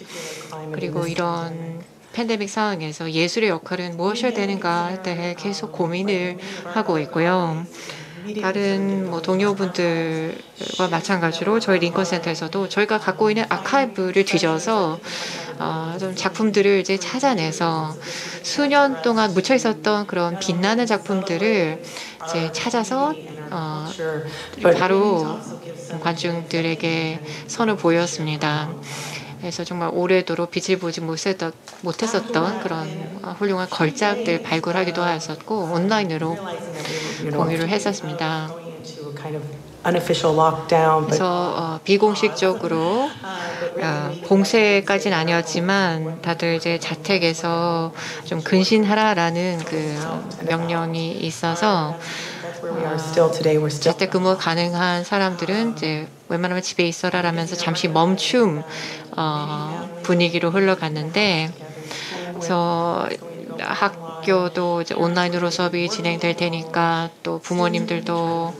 그리고 이런 팬데믹 상황에서 예술의 역할은 무엇이어야 되는가에 대해 계속 고민을 하고 있고요. 다른 동료분들과 마찬가지로 저희 링컨 센터에서도 저희가 갖고 있는 아카이브를 뒤져서 좀 작품들을 이제 찾아내서 수년 동안 묻혀 있었던 그런 빛나는 작품들을 이제 찾아서 바로 관중들에게 선을 보였습니다. 그래서 정말 오래도록 빛을 보지 못했었던 그런 훌륭한 걸작들 발굴하기도 하였었고 온라인으로 공유를 했었습니다. 그래서 비공식적으로 봉쇄까지는 아니었지만 다들 이제 자택에서 좀 근신하라라는 그 명령이 있어서 재택근무 가능한 사람들은 이제 웬만하면 집에 있어라라면서 잠시 멈춤 분위기로 흘러갔는데, 그래서 학교도 이제 온라인으로 수업이 진행될 테니까 또 부모님들도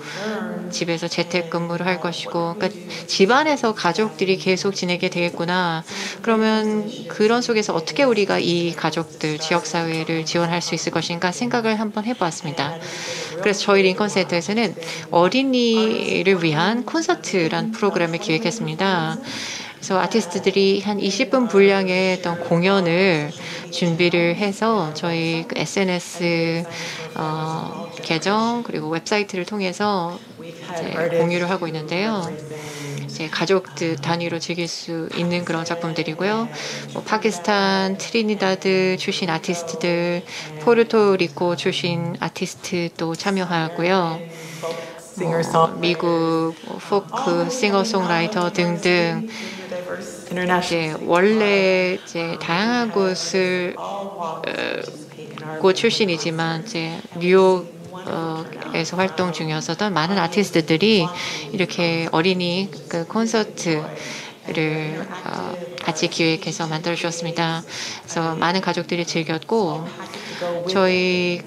집에서 재택근무를 할 것이고, 그러니까 집안에서 가족들이 계속 지내게 되겠구나. 그러면 그런 속에서 어떻게 우리가 이 가족들, 지역사회를 지원할 수 있을 것인가 생각을 한번 해보았습니다. 그래서 저희 링컨 센터에서는 어린이를 위한 콘서트란 프로그램을 기획했습니다. 그래서 아티스트들이 한 20분 분량의 어떤 공연을 준비를 해서 저희 SNS 계정 그리고 웹사이트를 통해서 이제 공유를 하고 있는데요. 이제 가족들 단위로 즐길 수 있는 그런 작품들이고요. 파키스탄, 트리니다드 출신 아티스트들, 포르토리코 출신 아티스트도 참여하고요. 미국 포크, 싱어송라이터 등등 이제 원래 이제 다양한 곳 출신이지만 이제 뉴욕에서 활동 중이었었던 많은 아티스트들이 이렇게 어린이 그 콘서트를 같이 기획해서 만들어 주셨습니다. 그래서 많은 가족들이 즐겼고 저희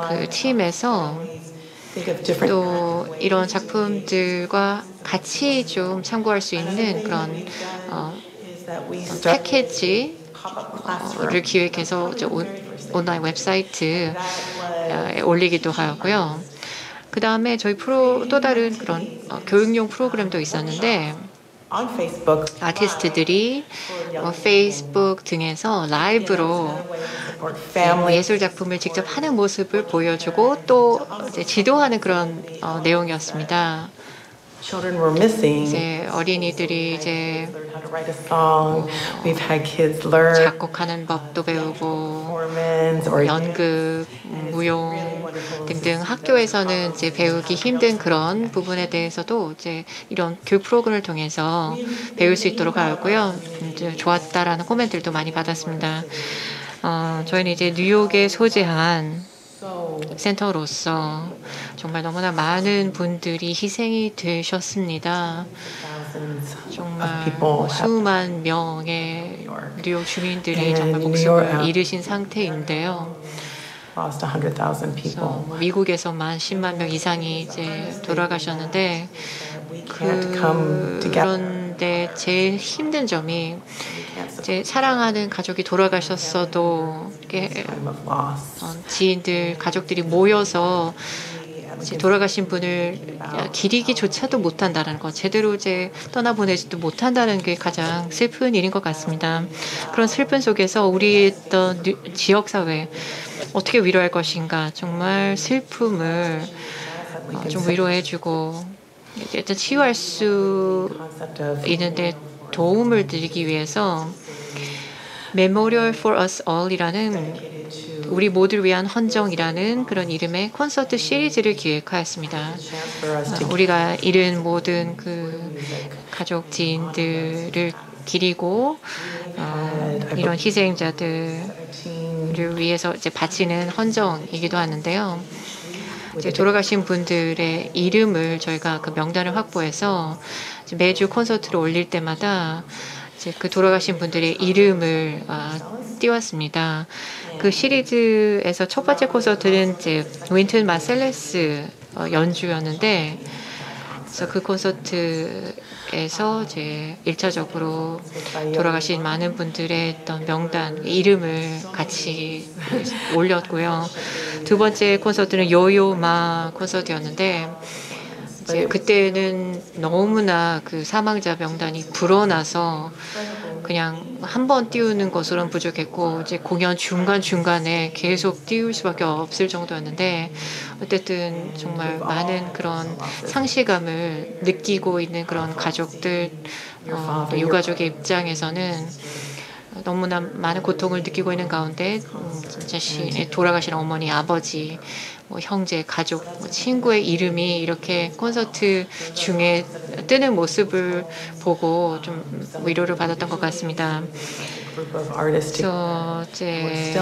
그 팀에서 또 이런 작품들과 같이 좀 참고할 수 있는 그런 패키지를 기획해서 온라인 웹사이트에 올리기도 하고요. 그 다음에 저희 또 다른 그런 교육용 프로그램도 있었는데 아티스트들이 페이스북 등에서 라이브로 예술 작품을 직접 하는 모습을 보여주고 또 이제 지도하는 그런 내용이었습니다. 이제 어린이들이 이제 작곡하는 법도 배우고 연극, 무용 등등 학교에서는 이제 배우기 힘든 그런 부분에 대해서도 이제 이런 교육 프로그램을 통해서 배울 수 있도록 하였고요. 이제 좋았다라는 코멘트들도 많이 받았습니다. 저희는 이제 뉴욕에 소재한 센터로서 정말 너무나 많은 분들이 희생이 되셨습니다. 정말 수만 명의 뉴욕 주민들이 정말 목숨을 잃으신 상태인데요. 미국에서만 10만 명 이상이 이제 돌아가셨는데 그런데 제일 힘든 점이 이제 사랑하는 가족이 돌아가셨어도 지인들, 가족들이 모여서 이제 돌아가신 분을 기리기조차도 못한다는 것, 제대로 이제 떠나보내지도 못한다는 게 가장 슬픈 일인 것 같습니다. 그런 슬픈 속에서 우리 어떤 지역사회 어떻게 위로할 것인가, 정말 슬픔을 좀 위로해주고 일단 치유할 수 있는데 도움을 드리기 위해서 Memorial for Us All이라는 우리 모두를 위한 헌정이라는 그런 이름의 콘서트 시리즈를 기획하였습니다. 우리가 잃은 모든 그 가족 지인들을 기리고 이런 희생자들을 위해서 이제 바치는 헌정이기도 하는데요. 이제 돌아가신 분들의 이름을 저희가 그 명단을 확보해서 매주 콘서트를 올릴 때마다 이제 그 돌아가신 분들의 이름을 띄웠습니다. 그 시리즈에서 첫 번째 콘서트는 이제 윈튼 마셀레스 연주였는데, 그래서 그 콘서트에서 이제 1차적으로 돌아가신 많은 분들의 어떤 명단, 이름을 같이 올렸고요. 두 번째 콘서트는 요요마 콘서트였는데, 이제 그때는 너무나 그 사망자 명단이 불어나서 그냥 한 번 띄우는 것으로는 부족했고, 이제 공연 중간중간에 계속 띄울 수밖에 없을 정도였는데, 어쨌든 정말 많은 그런 상실감을 느끼고 있는 그런 가족들, 또 유가족의 입장에서는 너무나 많은 고통을 느끼고 있는 가운데 진짜 돌아가신 어머니, 아버지, 형제, 가족, 친구의 이름이 이렇게 콘서트 중에 뜨는 모습을 보고 좀 위로를 받았던 것 같습니다. 그래서 이제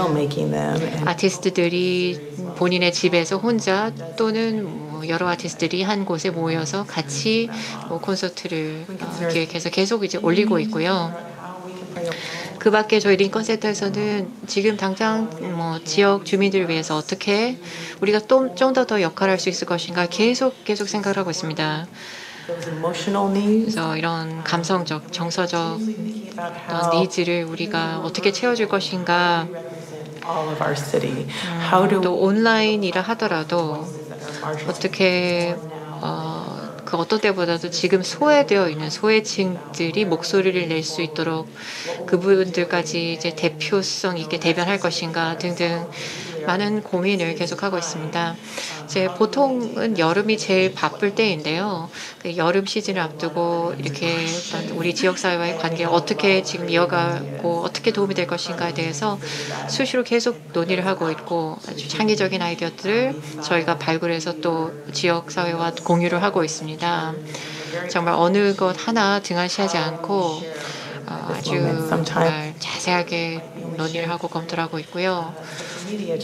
아티스트들이 본인의 집에서 혼자 또는 여러 아티스트들이 한 곳에 모여서 같이 콘서트를 기획해서 계속 이제 올리고 있고요. 그 밖에 저희 링컨센터에서는 지금 당장 지역 주민들을 위해서 어떻게 우리가 좀 더 역할을 할 수 있을 것인가 계속 생각을 하고 있습니다. 그래서 이런 감성적, 정서적 니즈를 우리가 어떻게 채워줄 것인가, 또 온라인이라 하더라도 어떻게 그 어떤 때보다도 지금 소외되어 있는 소외층들이 목소리를 낼 수 있도록 그분들까지 이제 대표성 있게 대변할 것인가 등등 많은 고민을 계속하고 있습니다. 이제 보통은 여름이 제일 바쁠 때인데요. 그 여름 시즌을 앞두고 이렇게 우리 지역사회와의 관계를 어떻게 지금 이어가고 어떻게 도움이 될 것인가에 대해서 수시로 계속 논의를 하고 있고, 아주 창의적인 아이디어들을 저희가 발굴해서 또 지역사회와 공유를 하고 있습니다. 정말 어느 것 하나 등한시하지 않고 아주 정말 자세하게 논의를 하고 검토를 하고 있고요.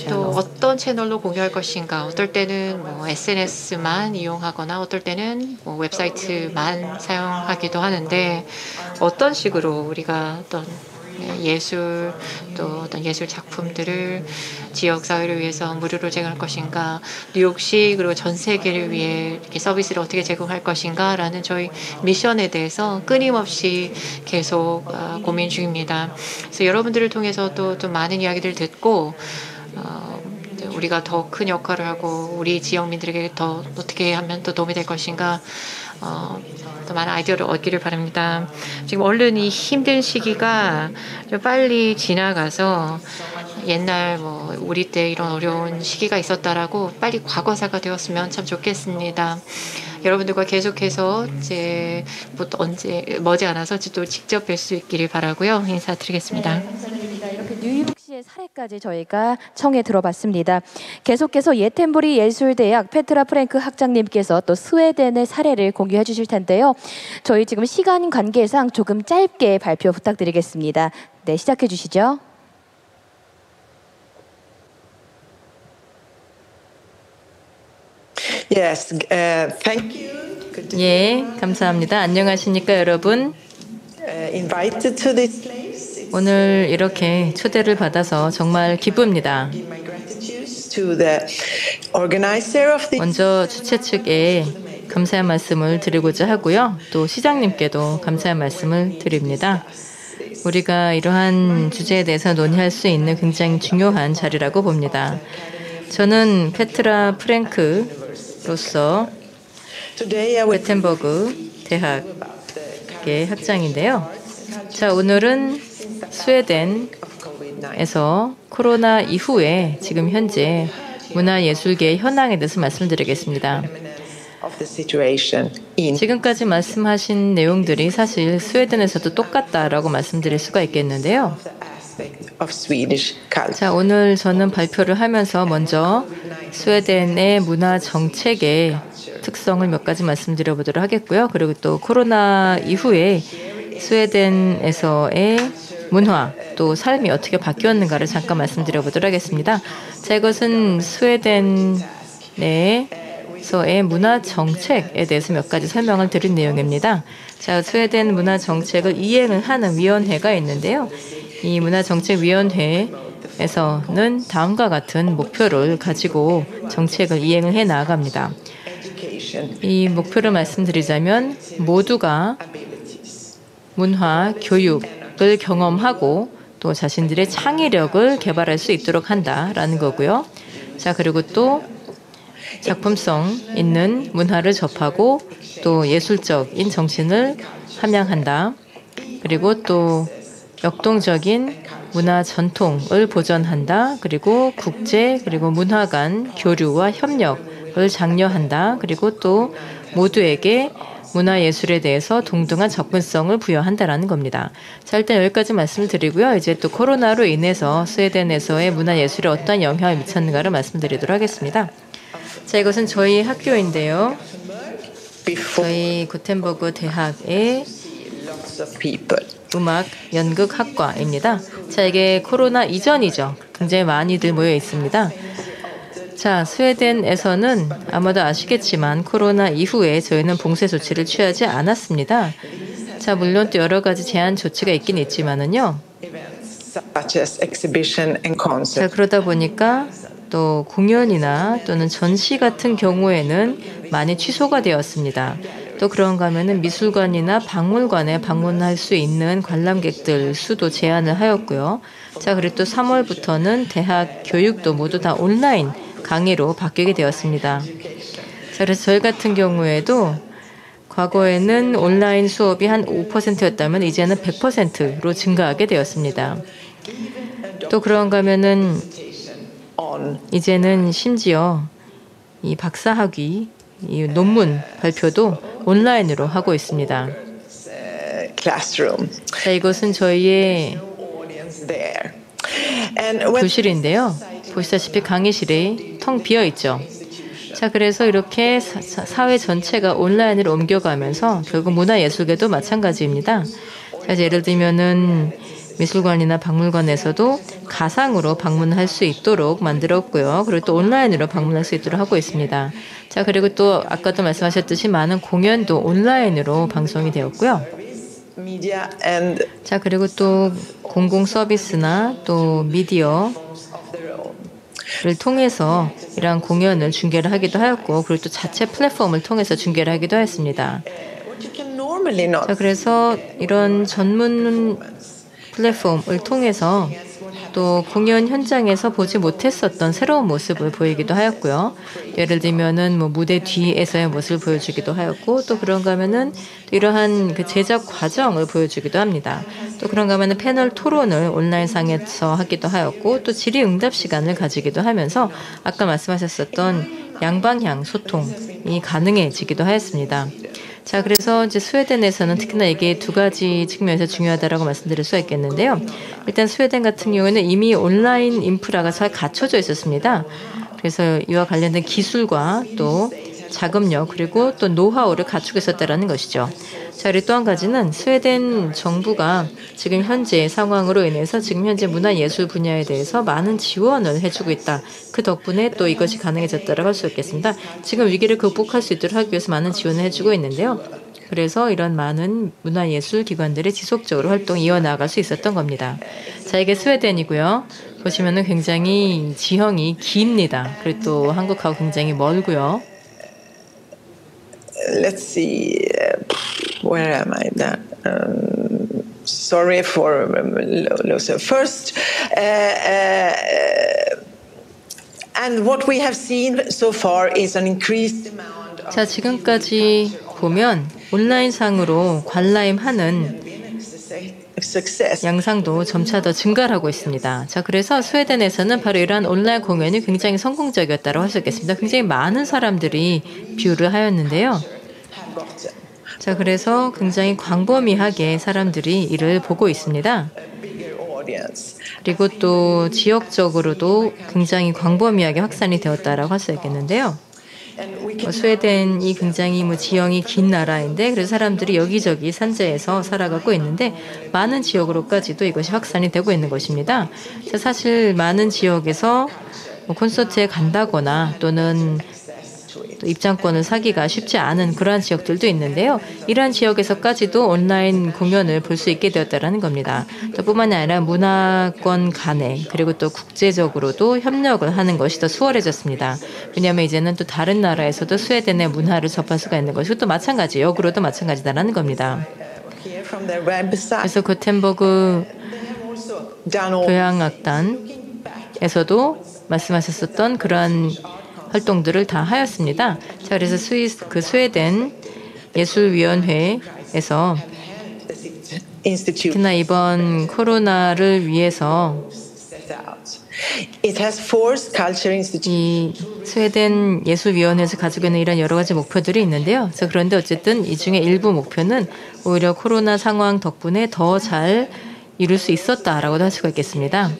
또 어떤 채널로 공유할 것인가, 어떨 때는 SNS만 이용하거나 어떨 때는 웹사이트만 사용하기도 하는데, 어떤 식으로 우리가 어떤 예술 또 어떤 예술 작품들을 지역 사회를 위해서 무료로 제공할 것인가, 뉴욕시 그리고 전 세계를 위해 이렇게 서비스를 어떻게 제공할 것인가라는 저희 미션에 대해서 끊임없이 계속 고민 중입니다. 그래서 여러분들을 통해서 또 많은 이야기를 듣고 우리가 더 큰 역할을 하고 우리 지역민들에게 더 어떻게 하면 더 도움이 될 것인가 더 많은 아이디어를 얻기를 바랍니다. 지금 얼른 이 힘든 시기가 좀 빨리 지나가서 옛날 뭐 우리 때 이런 어려운 시기가 있었다라고 빨리 과거사가 되었으면 참 좋겠습니다. 여러분들과 계속해서 이제 언제 머지않아서 또 직접 뵐 수 있기를 바라고요. 인사드리겠습니다. 네, 감사드립니다. 이렇게 뉴욕시의 사례까지 저희가 청해 들어봤습니다. 계속해서 예텐부리 예술대학 페트라 프랭크 학장님께서 또 스웨덴의 사례를 공유해 주실 텐데요. 저희 지금 시간 관계상 조금 짧게 발표 부탁드리겠습니다. 네, 시작해 주시죠. Yes, thank you. 예, 감사합니다. 안녕하십니까, 여러분? Invited to this place. 오늘 이렇게 초대를 받아서 정말 기쁩니다. My gratitude to the organizer of this. 먼저 주최 측에 감사의 말씀을 드리고자 하고요. 또 시장님께도 감사의 말씀을 드립니다. 우리가 이러한 주제에 대해서 논의할 수 있는 굉장히 중요한 자리라고 봅니다. 저는 페트라 프랭크로서 베텐버그 대학의 학장인데요. 자, 오늘은 스웨덴에서 코로나 이후에 지금 현재 문화예술계 현황에 대해서 말씀드리겠습니다. 지금까지 말씀하신 내용들이 사실 스웨덴에서도 똑같다라고 말씀드릴 수가 있겠는데요. 자, 오늘 저는 발표를 하면서 먼저 스웨덴의 문화 정책의 특성을 몇 가지 말씀드려 보도록 하겠고요. 그리고 또 코로나 이후에 스웨덴에서의 문화 또 삶이 어떻게 바뀌었는가를 잠깐 말씀드려 보도록 하겠습니다. 자, 이것은 스웨덴의 문화 정책에 대해서 몇 가지 설명을 드린 내용입니다. 자, 스웨덴 문화 정책을 이행을 하는 위원회가 있는데요. 이 문화정책위원회에서는 다음과 같은 목표를 가지고 정책을 이행을 해 나아갑니다. 이 목표를 말씀드리자면 모두가 문화, 교육을 경험하고 또 자신들의 창의력을 개발할 수 있도록 한다라는 거고요. 자, 그리고 또 작품성 있는 문화를 접하고 또 예술적인 정신을 함양한다. 그리고 또 역동적인 문화 전통을 보존한다. 그리고 국제 그리고 문화 간 교류와 협력을 장려한다. 그리고 또 모두에게 문화예술에 대해서 동등한 접근성을 부여한다라는 겁니다. 자, 일단 여기까지 말씀을 드리고요. 이제 또 코로나로 인해서 스웨덴에서의 문화예술에 어떤 영향을 미쳤는가를 말씀드리도록 하겠습니다. 자, 이것은 저희 학교인데요. 저희 구텐버그 대학의 음악 연극학과입니다. 자, 이게 코로나 이전이죠. 굉장히 많이들 모여 있습니다. 자, 스웨덴에서는 아마도 아시겠지만 코로나 이후에 저희는 봉쇄 조치를 취하지 않았습니다. 자, 물론 또 여러 가지 제한 조치가 있긴 있지만은요. 자, 그러다 보니까 또 공연이나 또는 전시 같은 경우에는 많이 취소가 되었습니다. 또 그런가 하면은 미술관이나 박물관에 방문할 수 있는 관람객들 수도 제한을 하였고요. 자, 그리고 또 3월부터는 대학 교육도 모두 다 온라인 강의로 바뀌게 되었습니다. 자, 그래서 저희 같은 경우에도 과거에는 온라인 수업이 한 5%였다면 이제는 100%로 증가하게 되었습니다. 또 그런가 하면은 이제는 심지어 이 박사학위 이 논문 발표도 온라인으로 하고 있습니다. 자, 이것은 저희의 교실인데요. 보시다시피 강의실이 텅 비어 있죠. 자, 그래서 이렇게 사회 전체가 온라인으로 옮겨가면서 결국 문화예술계도 마찬가지입니다. 자, 예를 들면은 미술관이나 박물관에서도 가상으로 방문할 수 있도록 만들었고요. 그리고 또 온라인으로 방문할 수 있도록 하고 있습니다. 자, 그리고 또 아까도 말씀하셨듯이 많은 공연도 온라인으로 방송이 되었고요. 자, 그리고 또 공공 서비스나 또 미디어를 통해서 이러한 공연을 중계를 하기도 하였고, 그리고 또 자체 플랫폼을 통해서 중계를 하기도 했습니다. 자, 그래서 이런 전문 플랫폼을 통해서 또 공연 현장에서 보지 못했었던 새로운 모습을 보이기도 하였고요. 예를 들면은 뭐 무대 뒤에서의 모습을 보여주기도 하였고, 또 그런가 하면은 또 이러한 그 제작 과정을 보여주기도 합니다. 또 그런가 하면은 패널 토론을 온라인상에서 하기도 하였고, 또 질의응답 시간을 가지기도 하면서 아까 말씀하셨었던 양방향 소통이 가능해지기도 하였습니다. 자, 그래서 이제 스웨덴에서는 특히나 이게 두 가지 측면에서 중요하다라고 말씀드릴 수가 있겠는데요. 일단 스웨덴 같은 경우에는 이미 온라인 인프라가 잘 갖춰져 있었습니다. 그래서 이와 관련된 기술과 또 자금력 그리고 또 노하우를 갖추고 있었다라는 것이죠. 자, 그리고 또 한 가지는 스웨덴 정부가 지금 현재 상황으로 인해서 지금 현재 문화예술 분야에 대해서 많은 지원을 해주고 있다. 그 덕분에 또 이것이 가능해졌다라고 할 수 있겠습니다. 지금 위기를 극복할 수 있도록 하기 위해서 많은 지원을 해주고 있는데요. 그래서 이런 많은 문화예술 기관들이 지속적으로 활동을 이어나갈 수 있었던 겁니다. 자, 이게 스웨덴이고요. 보시면은 굉장히 지형이 깁니다. 그리고 또 한국하고 굉장히 멀고요. Let's see, where am I now? Sorry for loss. First, and what we have seen so far is an increased amount of. 자, 지금까지 보면 온라인상으로 관람하는 양상도 점차 더 증가를 하고 있습니다. 자, 그래서 스웨덴에서는 바로 이러한 온라인 공연이 굉장히 성공적이었다고 할 수 있겠습니다. 굉장히 많은 사람들이 뷰를 하였는데요. 자, 그래서 굉장히 광범위하게 사람들이 이를 보고 있습니다. 그리고 또 지역적으로도 굉장히 광범위하게 확산이 되었다라고 할 수 있겠는데요. 스웨덴이 굉장히 지형이 긴 나라인데 그래서 사람들이 여기저기 산지에서 살아가고 있는데 많은 지역으로까지도 이것이 확산이 되고 있는 것입니다. 사실 많은 지역에서 콘서트에 간다거나 또는 또 입장권을 사기가 쉽지 않은 그러한 지역들도 있는데요. 이러한 지역에서까지도 온라인 공연을 볼 수 있게 되었다는 겁니다. 또 뿐만이 아니라 문화권 간에 그리고 또 국제적으로도 협력을 하는 것이 더 수월해졌습니다. 왜냐하면 이제는 또 다른 나라에서도 스웨덴의 문화를 접할 수가 있는 것이고 또 마찬가지, 역으로도 마찬가지다라는 겁니다. 그래서 고텐버그 교향악단에서도 말씀하셨었던 그러한 활동들을 다 하였습니다. 자, 그래서 스웨덴 예술위원회에서 특히나 이번 코로나를 위해서 이 스웨덴 예술위원회에서 가지고 있는 이런 여러 가지 목표들이 있는데요. 그런데 어쨌든 이 중에 일부 목표는 오히려 코로나 상황 덕분에 더 잘 이룰 수 있었다라고도 할 수가 있겠습니다.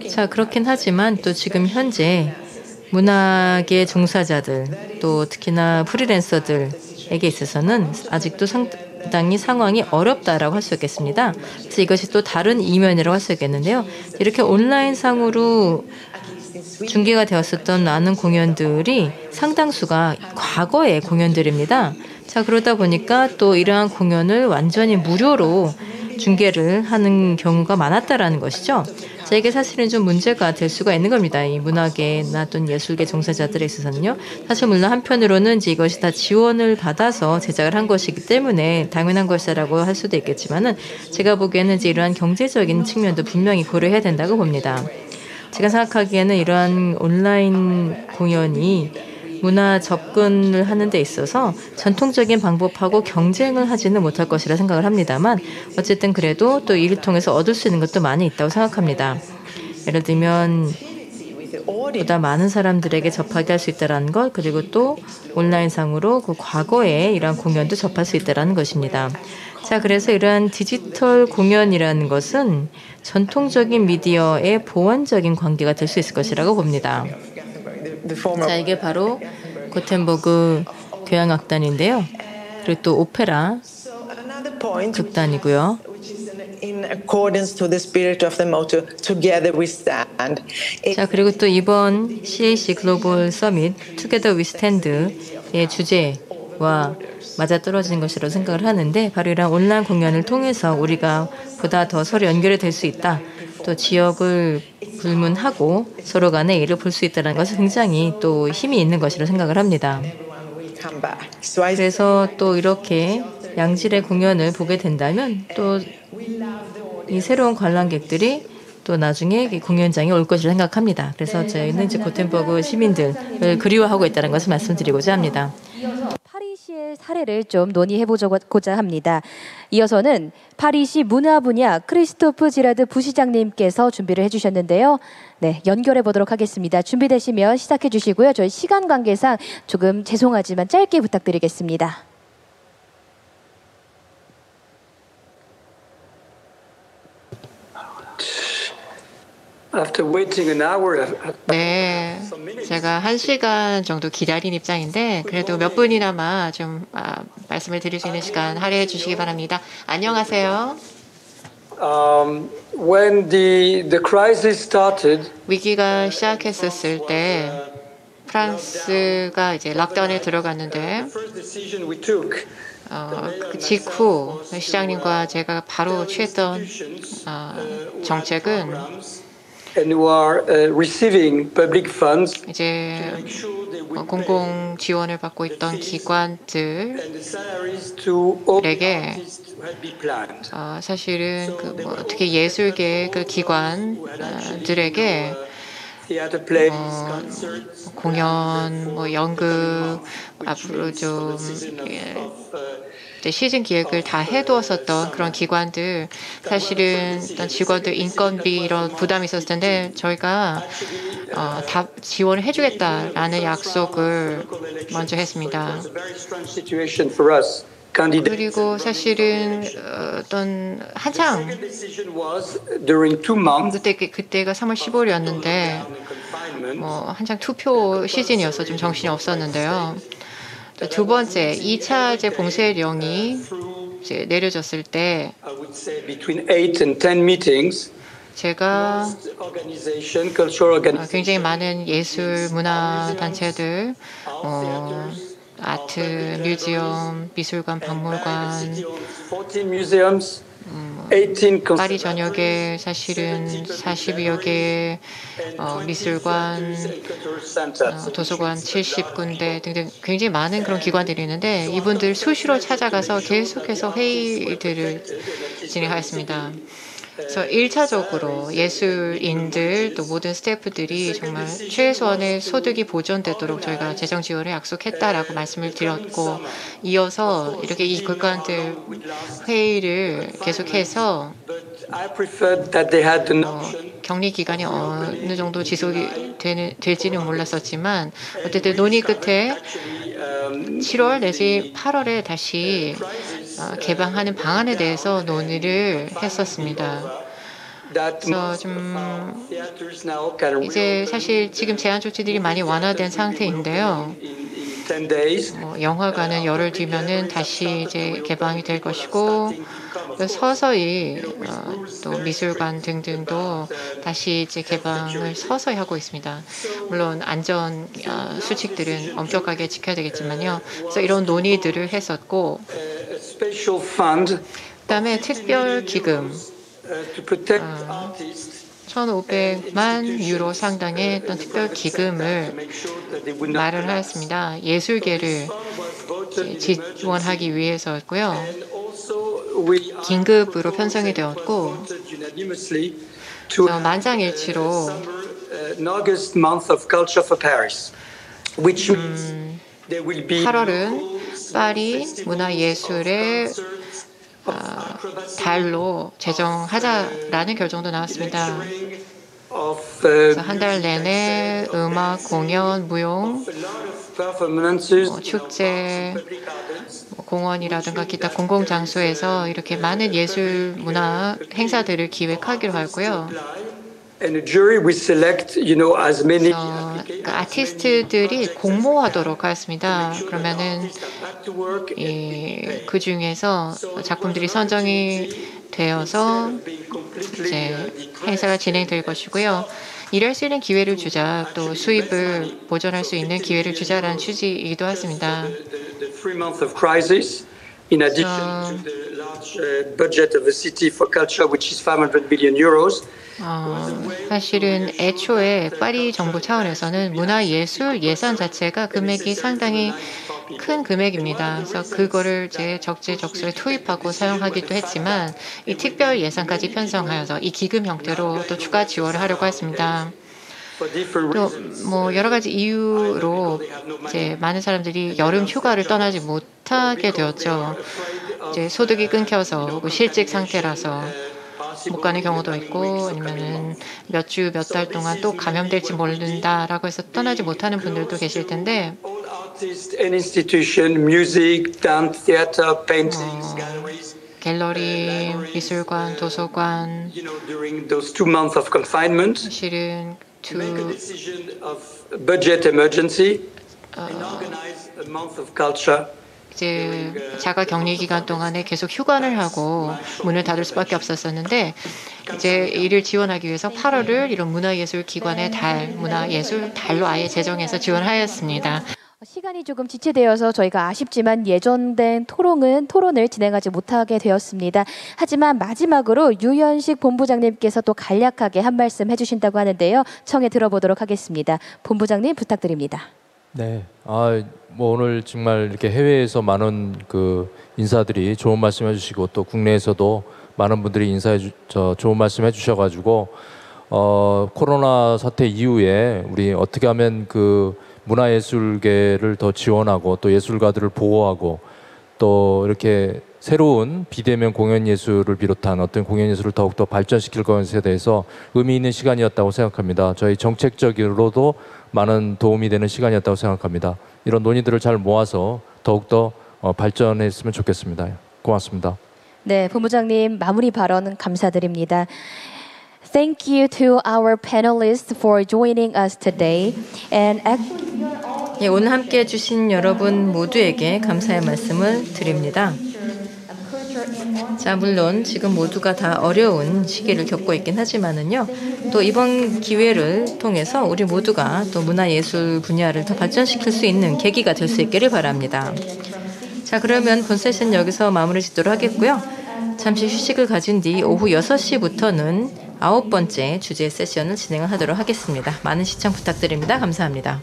자, 그렇긴 하지만 또 지금 현재 문학의 종사자들 또 특히나 프리랜서들에게 있어서는 아직도 상당히 상황이 어렵다라고 할 수 있겠습니다. 그래서 이것이 또 다른 이면이라고 할 수 있겠는데요. 이렇게 온라인상으로 중계가 되었었던 많은 공연들이 상당수가 과거의 공연들입니다. 자, 그러다 보니까 또 이러한 공연을 완전히 무료로 중계를 하는 경우가 많았다라는 것이죠. 자, 이게 사실은 좀 문제가 될 수가 있는 겁니다. 이 문화계나 또는 예술계 종사자들에 있어서는요. 사실 물론 한편으로는 이제 이것이 다 지원을 받아서 제작을 한 것이기 때문에 당연한 것이라고 할 수도 있겠지만은 제가 보기에는 이제 이러한 경제적인 측면도 분명히 고려해야 된다고 봅니다. 제가 생각하기에는 이러한 온라인 공연이 문화 접근을 하는 데 있어서 전통적인 방법하고 경쟁을 하지는 못할 것이라 생각을 합니다만 어쨌든 그래도 또 이를 통해서 얻을 수 있는 것도 많이 있다고 생각합니다. 예를 들면 보다 많은 사람들에게 접하게 할 수 있다는 것 그리고 또 온라인상으로 그 과거에 이러한 공연도 접할 수 있다는 것입니다. 자, 그래서 이러한 디지털 공연이라는 것은 전통적인 미디어의 보완적인 관계가 될 수 있을 것이라고 봅니다. 자, 이게 바로 고텐버그 교향악단인데요. 그리고 또 오페라 극단이고요. 자, 그리고 또 이번 CAC 글로벌 서밋 Together We Stand의 주제와 맞아떨어지는 것이라고 생각을 하는데 바로 이런 온라인 공연을 통해서 우리가 보다 더 서로 연결이 될 수 있다. 또 지역을 불문하고 서로 간의 일을 볼 수 있다는 것은 굉장히 또 힘이 있는 것이라고 생각을 합니다. 그래서 또 이렇게 양질의 공연을 보게 된다면 또 이 새로운 관람객들이 또 나중에 이 공연장에 올 것을 생각합니다. 그래서 저희는 이제 고텐버그 시민들을 그리워하고 있다는 것을 말씀드리고자 합니다. 파리시의 사례를 좀 논의해보고자 합니다. 이어서는 파리시 문화 분야 크리스토프 지라드 부시장님께서 준비를 해주셨는데요. 네, 연결해 보도록 하겠습니다. 준비되시면 시작해 주시고요. 저희 시간 관계상 조금 죄송하지만 짧게 부탁드리겠습니다. 네, 제가 1시간 정도 기다린 입장인데 그래도 몇 분이나마 좀 말씀을 드릴 수 있는 시간 할애해 주시기 바랍니다. 안녕하세요. When the crisis started, 위기가 시작했었을 때 프랑스가 이제 락다운에 들어갔는데 그 직후 시장님과 제가 바로 취했던 정책은 and who are receiving public funds, 이제 공공 지원을 받고 있던 기관들에게 사실은 특히 예술계 그 기관들에게 공연, 연극 앞으로 좀 시즌 기획을 다 해두었었던 그런 기관들, 사실은 어떤 직원들 인건비 이런 부담이 있었을 텐데 저희가 다 지원을 해주겠다라는 약속을 먼저 했습니다. 그리고 사실은 어떤 한창 그때가 3월 15일이었는데 한창 투표 시즌이어서 좀 정신이 없었는데요. 두 번째, 2차 이제 봉쇄령이 이제 내려졌을 때 제가 굉장히 많은 예술 문화 단체들, 아트, 뮤지엄, 미술관, 박물관, 파리 전역에 사실은 42여 개의 미술관, 도서관 70군데 등등 굉장히 많은 그런 기관들이 있는데 이분들 수시로 찾아가서 계속해서 회의들을 진행하였습니다. 그래서 1차적으로 예술인들 또 모든 스태프들이 정말 최소한의 소득이 보존되도록 저희가 재정 지원을 약속했다라고 말씀을 드렸고, 이어서 이렇게 이 기관들 회의를 계속해서 격리 기간이 어느 정도 지속이 될지는 몰랐었지만 어쨌든 논의 끝에 7월 내지 8월에 다시 개방하는 방안에 대해서 논의를 했었습니다. 그래서 좀 이제 사실 지금 제한 조치들이 많이 완화된 상태인데요. 영화관은 열흘 뒤면은 다시 이제 개방이 될 것이고, 서서히 또 미술관 등등도 다시 이제 개방을 서서히 하고 있습니다. 물론 안전 수칙들은 엄격하게 지켜야 되겠지만요. 그래서 이런 논의들을 했었고, 그다음에 특별 기금 1,500만 유로 상당의 어떤 특별 기금을 마련하였습니다. 예술계를 지원하기 위해서였고요. 긴급으로 편성이 되었고, 만장일치로 8월은 파리 문화예술의 달로 제정하자라는 결정도 나왔습니다. 그래서 한 달 내내 음악, 공연, 무용, 축제, 공원이라든가 기타 공공장소에서 이렇게 많은 예술 문화 행사들을 기획하기로 하고요. 아티스트들이 공모하도록 하였습니다. 그러면은 그 중에서 작품들이 선정이 되어서 이제 행사가 진행될 것이고요. 일할 수 있는 기회를 주자, 또 수입을 보존할 수 있는 기회를 주자라는 취지이기도 했습니다. In addition to the large budget of the city for culture, which is 500 billion euros. 사실은 애초에 파리 정부 차원에서는 문화예술 예산 자체가 금액이 상당히 큰 금액입니다. 그래서 그거를 이제 적재적소에 투입하고 사용하기도 했지만 이 특별 예산까지 편성하여서 이 기금 형태로 또 추가 지원을 하려고 했습니다. 또 뭐 여러 가지 이유로 이제 많은 사람들이 여름 휴가를 떠나지 못하게 되었죠. 이제 소득이 끊겨서 실직 상태라서 못 가는 경우도 있고 아니면은 몇 주, 몇 달 동안 또 감염될지 모른다라고 해서 떠나지 못하는 분들도 계실 텐데 갤러리, 미술관, 도서관 실은 이제 자가 격리 기간 동안에 계속 휴관을 하고 문을 닫을 수밖에 없었었는데 이제 이를 지원하기 위해서 8월을 이런 문화예술기관의 달, 문화예술 달로 아예 제정해서 지원하였습니다. 시간이 조금 지체되어서 저희가 아쉽지만 예정된 토론을 진행하지 못하게 되었습니다. 하지만 마지막으로 유현식 본부장님께서 또 간략하게 한 말씀 해주신다고 하는데요. 청해 들어보도록 하겠습니다. 본부장님 부탁드립니다. 네, 뭐 오늘 정말 이렇게 해외에서 많은 그 인사들이 좋은 말씀 해주시고 또 국내에서도 많은 분들이 좋은 말씀 해주셔가지고 코로나 사태 이후에 우리 어떻게 하면 그 문화예술계를 더 지원하고 또 예술가들을 보호하고 또 이렇게 새로운 비대면 공연예술을 비롯한 어떤 공연예술을 더욱더 발전시킬 것에 대해서 의미 있는 시간이었다고 생각합니다. 저희 정책적으로도 많은 도움이 되는 시간이었다고 생각합니다. 이런 논의들을 잘 모아서 더욱더 발전했으면 좋겠습니다. 고맙습니다. 네, 본부장님 마무리 발언 감사드립니다. Thank you to our panelists for joining us today. And 예, 오늘 함께해 주신 여러분 모두에게 감사의 말씀을 드립니다. 자, 물론 지금 모두가 다 어려운 시기를 겪고 있긴 하지만은요. 또 이번 기회를 통해서 우리 모두가 또 문화예술 분야를 더 발전시킬 수 있는 계기가 될 수 있기를 바랍니다. 자, 그러면 본 세션 여기서 마무리 짓도록 하겠고요. 잠시 휴식을 가진 뒤 오후 6시부터는 9번째 주제 세션을 진행을 하도록 하겠습니다. 많은 시청 부탁드립니다. 감사합니다.